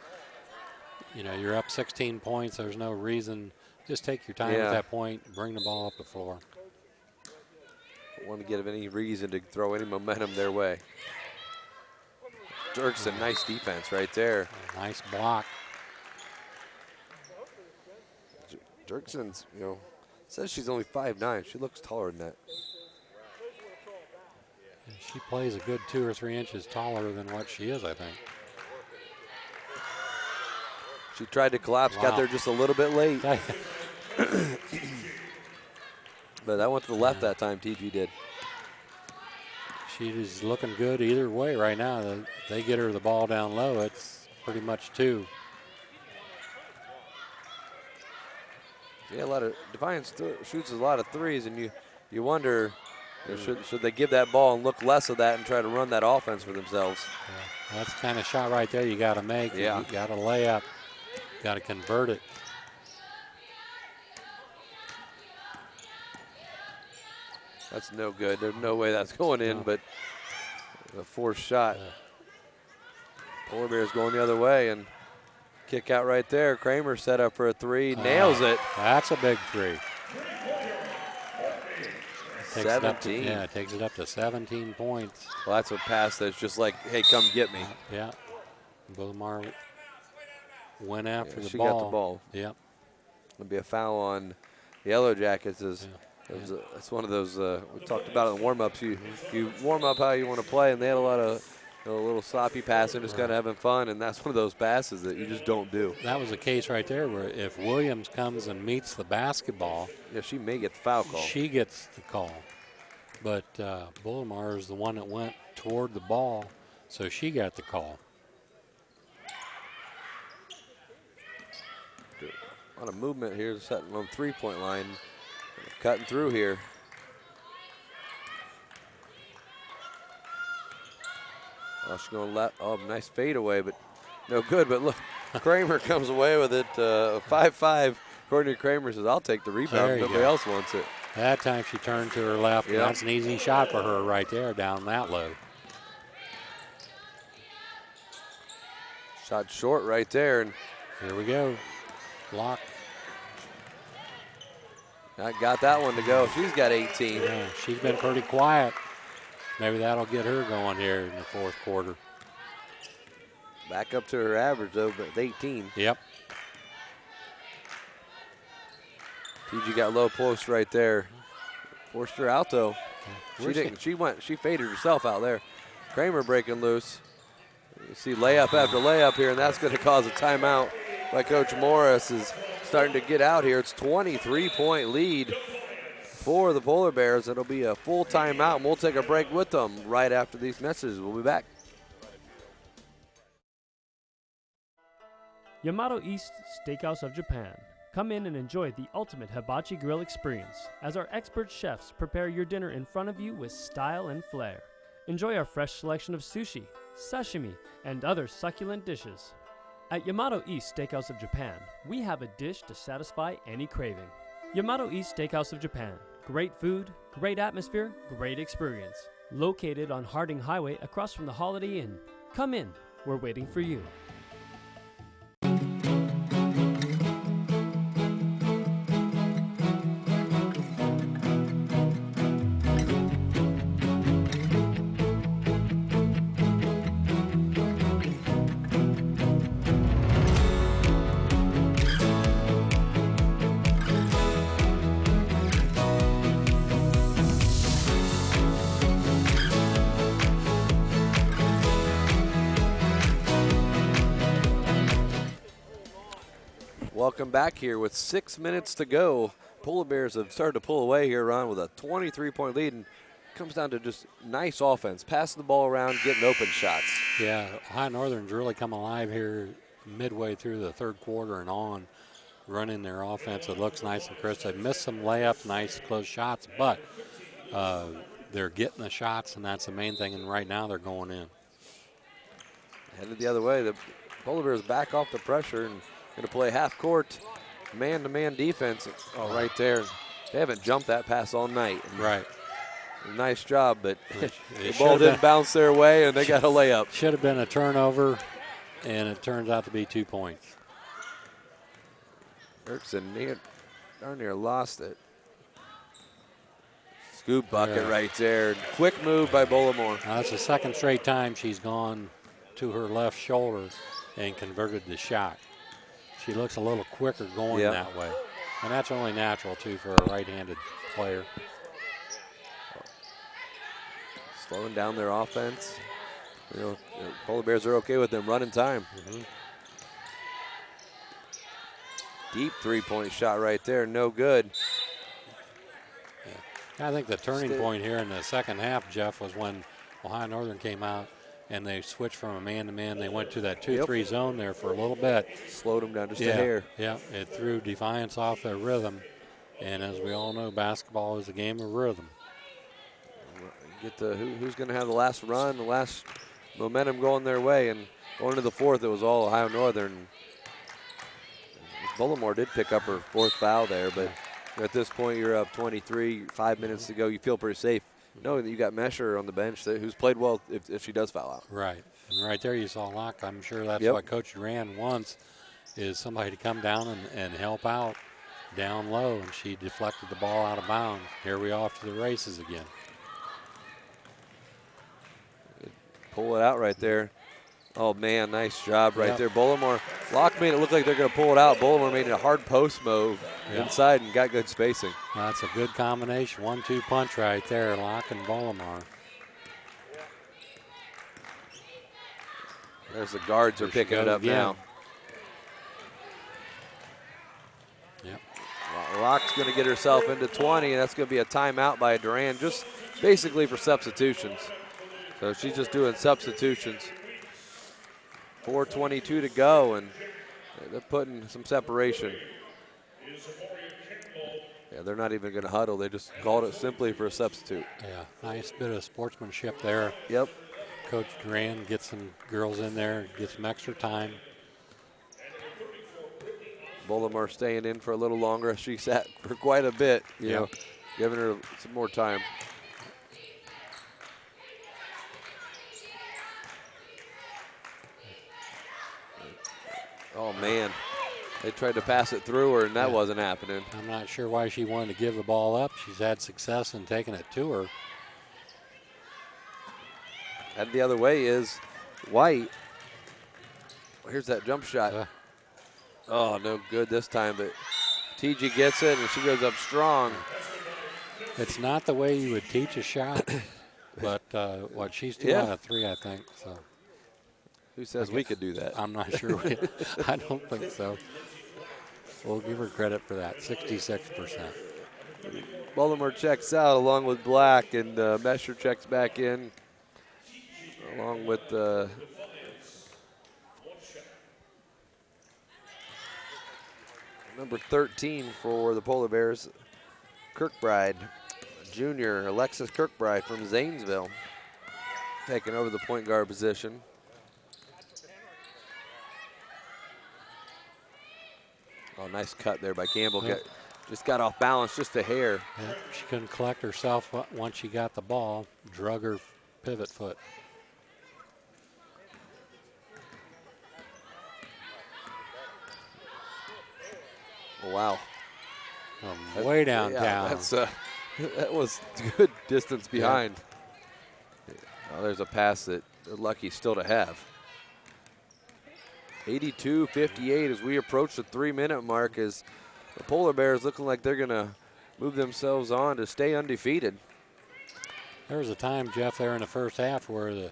know, you're up 16 points. There's no reason. Just take your time at that point. Bring the ball up the floor. Don't want to give any reason to throw any momentum their way. Dirksen, nice defense right there. Nice block. Dirksen's, you know, says she's only 5'9". She looks taller than that. And she plays a good 2 or 3 inches taller than what she is, I think. She tried to collapse, got there just a little bit late. But that went to the left that time, TG did. She's looking good either way right now. They get her the ball down low, it's pretty much 2. Yeah, a lot of Defiance shoots a lot of threes, and you wonder, should they give that ball and look less of that and try to run that offense for themselves? Yeah, that's the kind of shot right there you got to make. Yeah. You got to lay up, got to convert it. That's no good. There's no way that's going in, but a forced shot. Polar Bears going the other way, and kick out right there. Kramer set up for a 3, nails it. That's a big 3. 17. It takes it up to 17 points. Well, that's a pass that's just like, hey, come get me. Yeah. Bullimar went after the ball. She got the ball. Yep. There'll be a foul on the Yellow Jackets. It's one of those we talked about in the warm-ups. You warm up how you want to play, and they had a lot of a little sloppy passing, just kind of having fun, and that's one of those passes that you just don't do. That was a case right there where if Williams comes and meets the basketball, she may get the foul call. She gets the call, but Bullimar is the one that went toward the ball, so she got the call. A lot of movement here, setting on 3-point line, cutting through here. Oh, she's going left. Oh, nice fadeaway, but no good. But look, Kramer comes away with it. 5-5. Courtney Kramer says, "I'll take the rebound." Nobody else wants it. That time she turned to her left. Yep. That's an easy shot for her right there, down that low. Shot short right there, and here we go. Block. I got that one to go. She's got 18. Yeah, she's been pretty quiet. Maybe that'll get her going here in the fourth quarter. Back up to her average, though, but 18. Yep. TG got low post right there. Forced her out, though. She didn't. She faded herself out there. Kramer breaking loose. You see layup after layup here, and that's going to cause a timeout by Coach Morris. Is starting to get out here. It's 23-point lead for the Polar Bears. It'll be a full timeout, and we'll take a break with them right after these messages. We'll be back. Yamato East Steakhouse of Japan. Come in and enjoy the ultimate hibachi grill experience as our expert chefs prepare your dinner in front of you with style and flair. Enjoy our fresh selection of sushi, sashimi, and other succulent dishes. At Yamato East Steakhouse of Japan, we have a dish to satisfy any craving. Yamato East Steakhouse of Japan. Great food, great atmosphere, great experience. Located on Harding Highway across from the Holiday Inn. Come in, we're waiting for you. Welcome back here with 6 minutes to go. Polar Bears have started to pull away here, Ron, with a 23-point lead. And comes down to just nice offense, passing the ball around, getting open shots. Yeah, Ohio Northern's really come alive here midway through the third quarter and on, running their offense. It looks nice and crisp. They missed some layups, nice close shots, but they're getting the shots, and that's the main thing. And right now they're going in. Headed the other way. The Polar Bears back off the pressure and going to play half court, man-to-man defense. Oh, right there. They haven't jumped that pass all night. Right. Nice job, but the ball didn't bounce their way, and they got a layup. Should have been a turnover, and it turns out to be 2 points. Erickson darn near lost it. Scoop bucket right there. Quick move by Bullimore. That's the second straight time she's gone to her left shoulder and converted the shot. She looks a little quicker going that way. And that's only natural, too, for a right-handed player. Slowing down their offense. You know, the Polar Bears are okay with them running time. Deep three-point shot right there, no good. I think the turning point here in the second half, Jeff, was when Ohio Northern came out and they switched from a man-to-man. They went to that 2-3 zone there for a little bit. Slowed them down just a hair. Yeah, it threw Defiance off their rhythm. And as we all know, basketball is a game of rhythm. Get the who's going to have the last run, the last momentum going their way. And going to the fourth, it was all Ohio Northern. Bullimore did pick up her fourth foul there, but at this point you're up 23, 5 minutes to go. You feel pretty safe knowing that you got Mesher on the bench who's played well if she does foul out. Right. And right there you saw Locke. I'm sure that's what Coach Duran wants, is somebody to come down and help out down low, and she deflected the ball out of bounds. Here we off to the races again. Pull it out right there. Oh, man, nice job right there. Bullimore, Locke made it look like they're going to pull it out. Bullimore made it a hard post move inside and got good spacing. That's a good combination. 1-2 punch right there, Locke and Bullimore. There's the guards are picking it up now. Yep. Locke's going to get herself into 20, and that's going to be a timeout by Duran, just basically for substitutions. So she's just doing substitutions. 4:22 to go, and they're putting some separation. Yeah, they're not even going to huddle. They just called it simply for a substitute. Yeah, nice bit of sportsmanship there. Yep. Coach Duran gets some girls in there, gets some extra time. Bullimore staying in for a little longer. She sat for quite a bit, you know, giving her some more time. Oh, man. They tried to pass it through her, and that wasn't happening. I'm not sure why she wanted to give the ball up. She's had success in taking it to her. And the other way is White. Here's that jump shot. Oh, no good this time, but TG gets it, and she goes up strong. It's not the way you would teach a shot, but what she's 2 out of 3, I think. So. Who says we could do that? I'm not sure. I don't think so. We'll give her credit for that, 66%. Bullimore checks out along with Black, and Mesher checks back in along with number 13 for the Polar Bears, Kirkbride, junior Alexis Kirkbride from Zanesville, taking over the point guard position. Oh, nice cut there by Campbell. Just got off balance, just a hair. Yeah, she couldn't collect herself once she got the ball, drug her pivot foot. Oh, wow. Way downtown. That's that was good distance behind. Oh, there's a pass that they're lucky still to have. 82-58 as we approach the 3-minute mark, as the Polar Bears looking like they're going to move themselves on to stay undefeated. There was a time, Jeff, there in the first half where the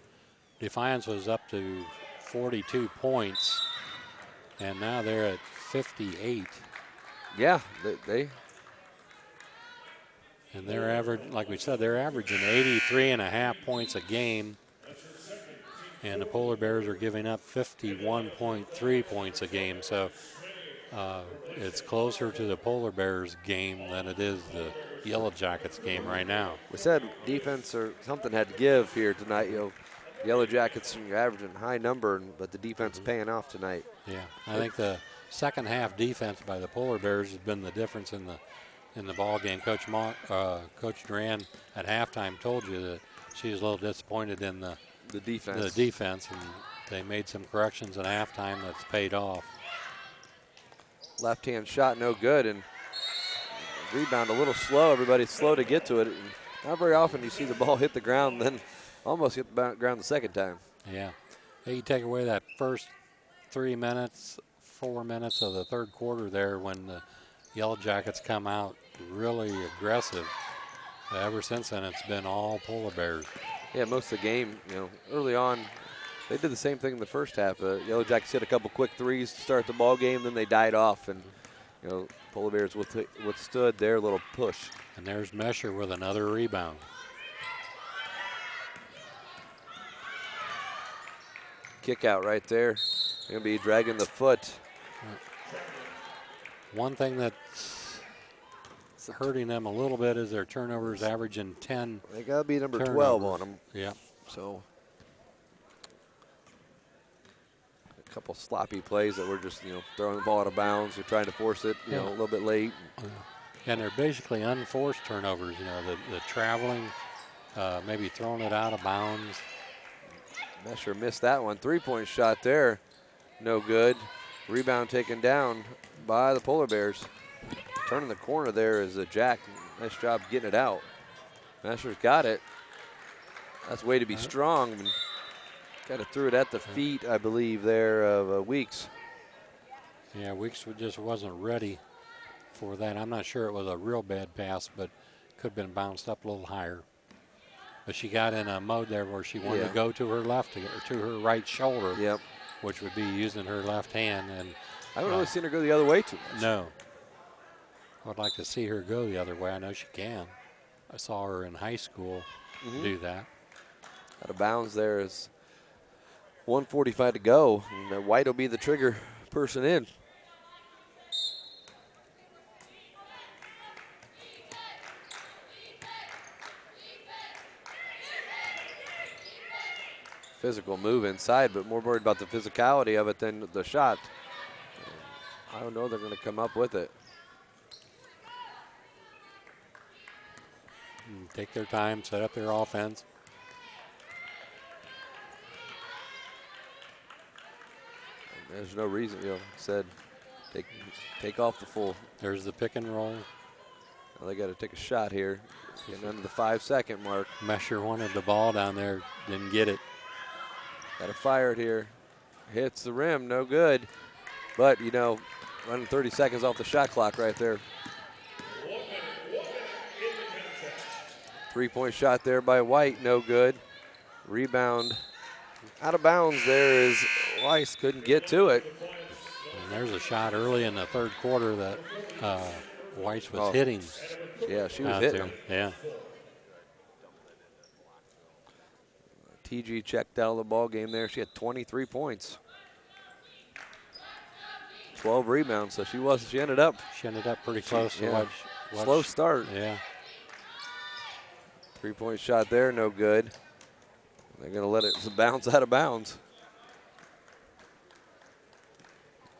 Defiance was up to 42 points, and now they're at 58. Yeah, they and they're average, like we said, they're averaging 83.5 points a game. And the Polar Bears are giving up 51.3 points a game. So it's closer to the Polar Bears game than it is the Yellow Jackets game right now. We said defense or something had to give here tonight. Yellow Jackets are averaging a high number, but the defense paying off tonight. Yeah, I think the second half defense by the Polar Bears has been the difference in the ball game. Coach Duran at halftime told you that she was a little disappointed in the defense, and they made some corrections at halftime that's paid off. Left-hand shot, no good, and rebound a little slow. Everybody's slow to get to it. And not very often you see the ball hit the ground, then almost hit the ground the second time. Yeah. Hey, you take away that first 4 minutes of the third quarter there when the Yellow Jackets come out really aggressive. Ever since then, it's been all Polar Bears. Yeah, most of the game, early on, they did the same thing in the first half. Yellow Jackets hit a couple quick threes to start the ball game, then they died off, and Polar Bears withstood their little push. And there's Mesher with another rebound. Kick out right there. Going to be dragging the foot. One thing that's hurting them a little bit is their turnovers averaging 10. They got to be number turnovers. 12 on them. Yeah. So a couple sloppy plays that we're just, throwing the ball out of bounds. You're trying to force it, a little bit late. And they're basically unforced turnovers, the traveling, maybe throwing it out of bounds. Mesher missed that one. Three-point shot there. No good. Rebound taken down by the Polar Bears. Turning the corner there is a Jack. Nice job getting it out. Mesher's got it. That's way to be strong. Kind of threw it at the feet, I believe, there of Weeks. Yeah, Weeks just wasn't ready for that. I'm not sure it was a real bad pass, but could have been bounced up a little higher. But she got in a mode there where she wanted to go to her left, or to her right shoulder, which would be using her left hand. And I haven't really seen her go the other way too much. No. I would like to see her go the other way. I know she can. I saw her in high school do that. Out of bounds there is 1:45 to go. And White will be the trigger person in. Physical move inside, but more worried about the physicality of it than the shot. I don't know they're going to come up with it. Take their time, set up their offense. And there's no reason, said take off the full. There's the pick and roll. Well, they got to take a shot here. Getting under the 5-second mark. Mesher wanted the ball down there, didn't get it. Got to fire it here. Hits the rim, no good. But, running 30 seconds off the shot clock right there. 3-point shot there by White, no good. Rebound out of bounds there is Weiss, couldn't get to it. And there's a shot early in the third quarter that Weiss was hitting. Yeah, she was hitting him. Yeah. TG checked out of the ball game there. She had 23 points. 12 rebounds, so she ended up. She ended up pretty close to what slow start. Yeah. 3-point shot there, no good. They're going to let it bounce out of bounds.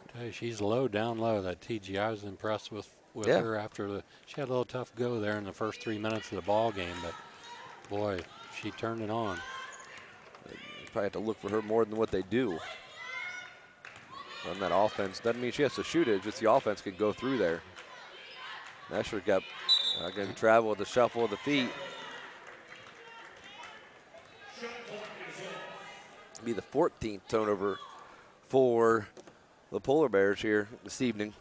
I tell you, she's down low, that TG. I was impressed with her after she had a little tough go there in the first 3 minutes of the ball game, but boy, she turned it on. They probably have to look for her more than what they do. On that offense, doesn't mean she has to shoot it, just the offense can go through there. Mesher got going to travel with the shuffle of the feet. Be the 14th turnover for the Polar Bears here this evening.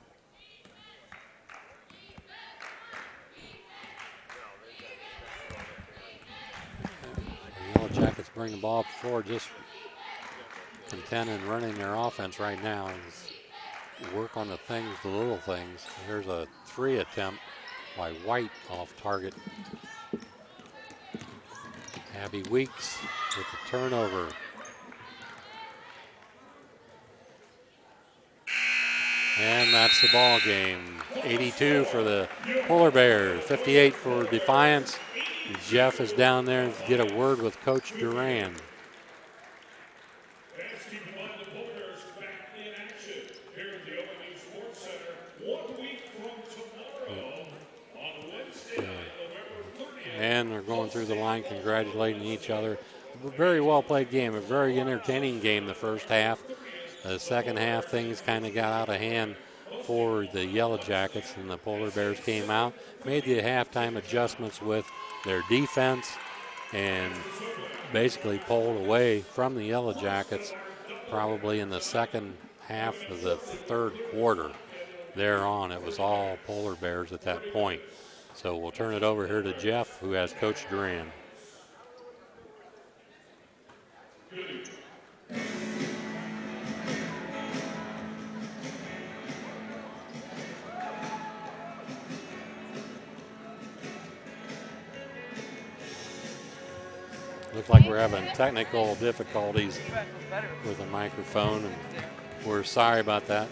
The Yellow Jackets bring the ball forward, just content and running their offense right now. work on the things, the little things. Here's a 3 attempt by White off target. Abby Weeks with the turnover. And that's the ball game. 82 for the Polar Bears, 58 for Defiance. Jeff is down there to get a word with Coach Duran. And they're going through the line congratulating each other. A very well played game, a very entertaining game the first half. The second half, things kind of got out of hand for the Yellow Jackets, and the Polar Bears came out, made the halftime adjustments with their defense, and basically pulled away from the Yellow Jackets probably in the second half of the third quarter. Thereon, it was all Polar Bears at that point. So we'll turn it over here to Jeff, who has Coach Duran. Looks like we're having technical difficulties with the microphone, and we're sorry about that.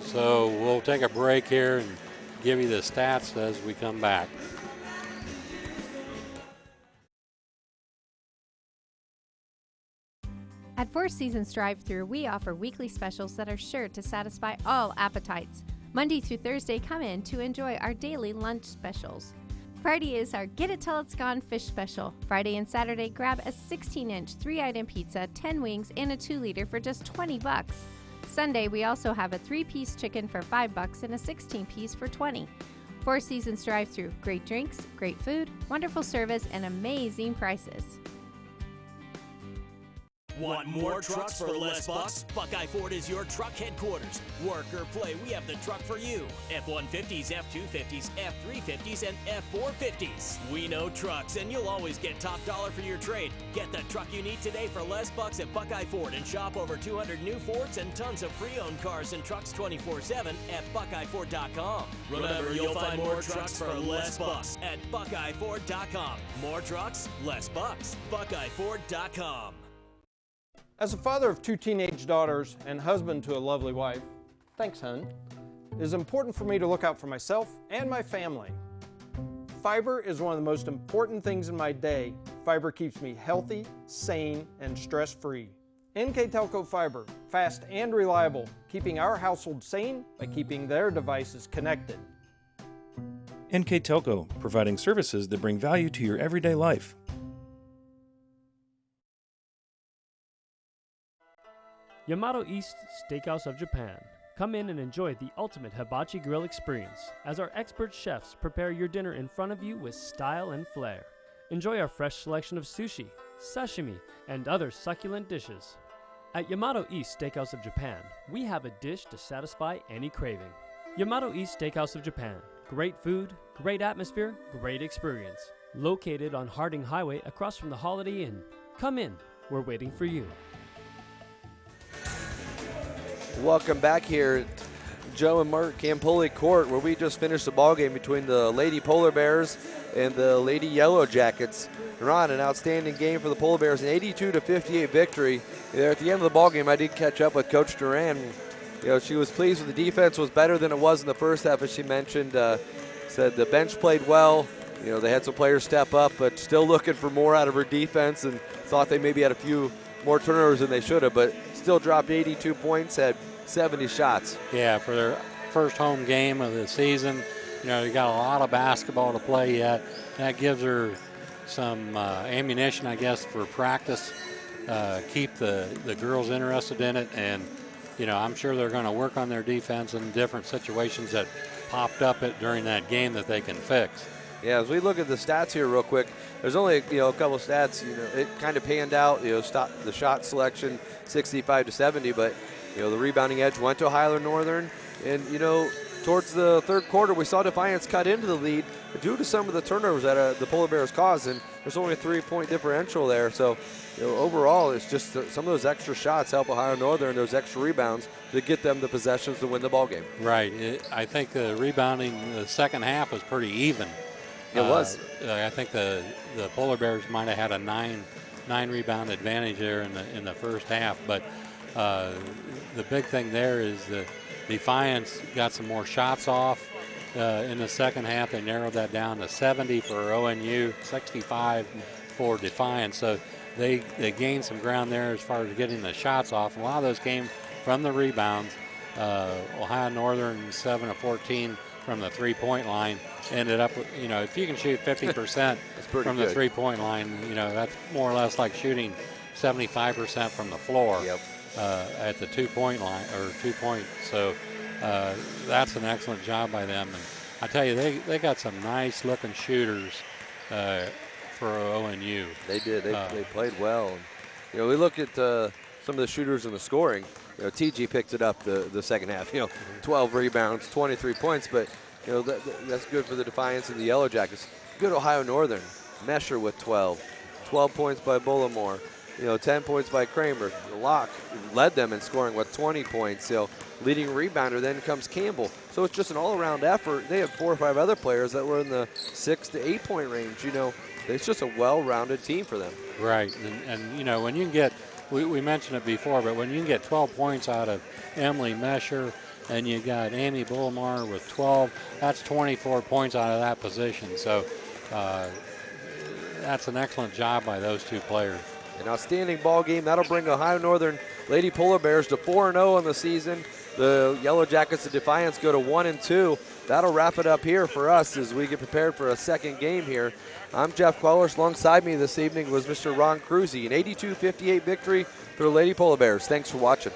So we'll take a break here and give you the stats as we come back. At Four Seasons Drive-Thru, we offer weekly specials that are sure to satisfy all appetites. Monday through Thursday, come in to enjoy our daily lunch specials. Friday is our Get It Till It's Gone fish special. Friday and Saturday, grab a 16-inch 3-item pizza, 10 wings, and a 2-liter for just $20. Sunday, we also have a 3-piece chicken for $5 and a 16-piece for $20. Four Seasons Drive-Thru, great drinks, great food, wonderful service, and amazing prices. Want more trucks for less bucks? Buckeye Ford is your truck headquarters. Work or play, we have the truck for you. F-150s, F-250s, F-350s, and F-450s. We know trucks, and you'll always get top dollar for your trade. Get the truck you need today for less bucks at Buckeye Ford and shop over 200 new Fords and tons of pre-owned cars and trucks 24/7 at BuckeyeFord.com. Remember, you'll find more trucks for less bucks at BuckeyeFord.com. More trucks, less bucks. BuckeyeFord.com. As a father of 2 teenage daughters and husband to a lovely wife, thanks, hun, it is important for me to look out for myself and my family. Fiber is one of the most important things in my day. Fiber keeps me healthy, sane, and stress-free. NKTelco Fiber, fast and reliable, keeping our household sane by keeping their devices connected. NKTelco, providing services that bring value to your everyday life. Yamato East Steakhouse of Japan. Come in and enjoy the ultimate hibachi grill experience as our expert chefs prepare your dinner in front of you with style and flair. Enjoy our fresh selection of sushi, sashimi, and other succulent dishes. At Yamato East Steakhouse of Japan, we have a dish to satisfy any craving. Yamato East Steakhouse of Japan. Great food, great atmosphere, great experience. Located on Harding Highway across from the Holiday Inn. Come in, we're waiting for you. Welcome back here at Joe and Mark Campoli Court, where we just finished the ball game between the Lady Polar Bears and the Lady Yellow Jackets. Ron, an outstanding game for the Polar Bears, an 82-58 victory. There at the end of the ball game, I did catch up with Coach Duran. She was pleased with the defense, was better than it was in the first half, as she mentioned. Said the bench played well. They had some players step up, but still looking for more out of her defense, and thought they maybe had a few more turnovers than they should have, but still dropped 82 points, had 70 shots. Yeah, for their first home game of the season, you got a lot of basketball to play yet. That gives her some ammunition, I guess, for practice. Keep the girls interested in it, and I'm sure they're going to work on their defense in different situations that popped up during that game that they can fix. Yeah, as we look at the stats here real quick, there's only a couple of stats. It kind of panned out. The shot selection 65-70, but the rebounding edge went to Ohio Northern, and towards the third quarter, we saw Defiance cut into the lead due to some of the turnovers that the Polar Bears caused, and there's only a 3-point differential there. So, overall, it's just some of those extra shots help Ohio Northern, those extra rebounds to get them the possessions to win the ball game. Right. I think the rebounding in the second half was pretty even. It was. I think the Polar Bears might have had a nine rebound advantage there in the first half, but the big thing there is the Defiance got some more shots off in the second half. They narrowed that down to 70 for ONU, 65 for Defiance. So they gained some ground there as far as getting the shots off. A lot of those came from the rebounds. Ohio Northern 7 of 14 from the three-point line. Ended up, if you can shoot 50% from the three-point line, that's more or less like shooting 75% from the floor. Yep. At the 2-point line or 2 points. So that's an excellent job by them. And I tell you, they got some nice looking shooters for ONU. They did. They played well. And, we look at some of the shooters in the scoring. TG picked it up the second half. 12 rebounds, 23 points. But that's good for the Defiance and the Yellow Jackets. Good Ohio Northern. Mesher with 12 points by Bullimore. 10 points by Kramer. Locke led them in scoring with 20 points. Leading rebounder, then comes Campbell. So it's just an all-around effort. They have 4 or 5 other players that were in the 6 to 8 point range. It's just a well-rounded team for them. Right, and when you can get, we mentioned it before, but when you can get 12 points out of Emily Mesher, and you got Amy Bullimore with 12, that's 24 points out of that position. So that's an excellent job by those 2 players. An outstanding ball game. That'll bring Ohio Northern Lady Polar Bears to 4-0 on the season. The Yellow Jackets of Defiance go to 1-2. That'll wrap it up here for us as we get prepared for a second game here. I'm Jeff Quellers. Alongside me this evening was Mr. Ron Cruzy. An 82-58 victory for the Lady Polar Bears. Thanks for watching.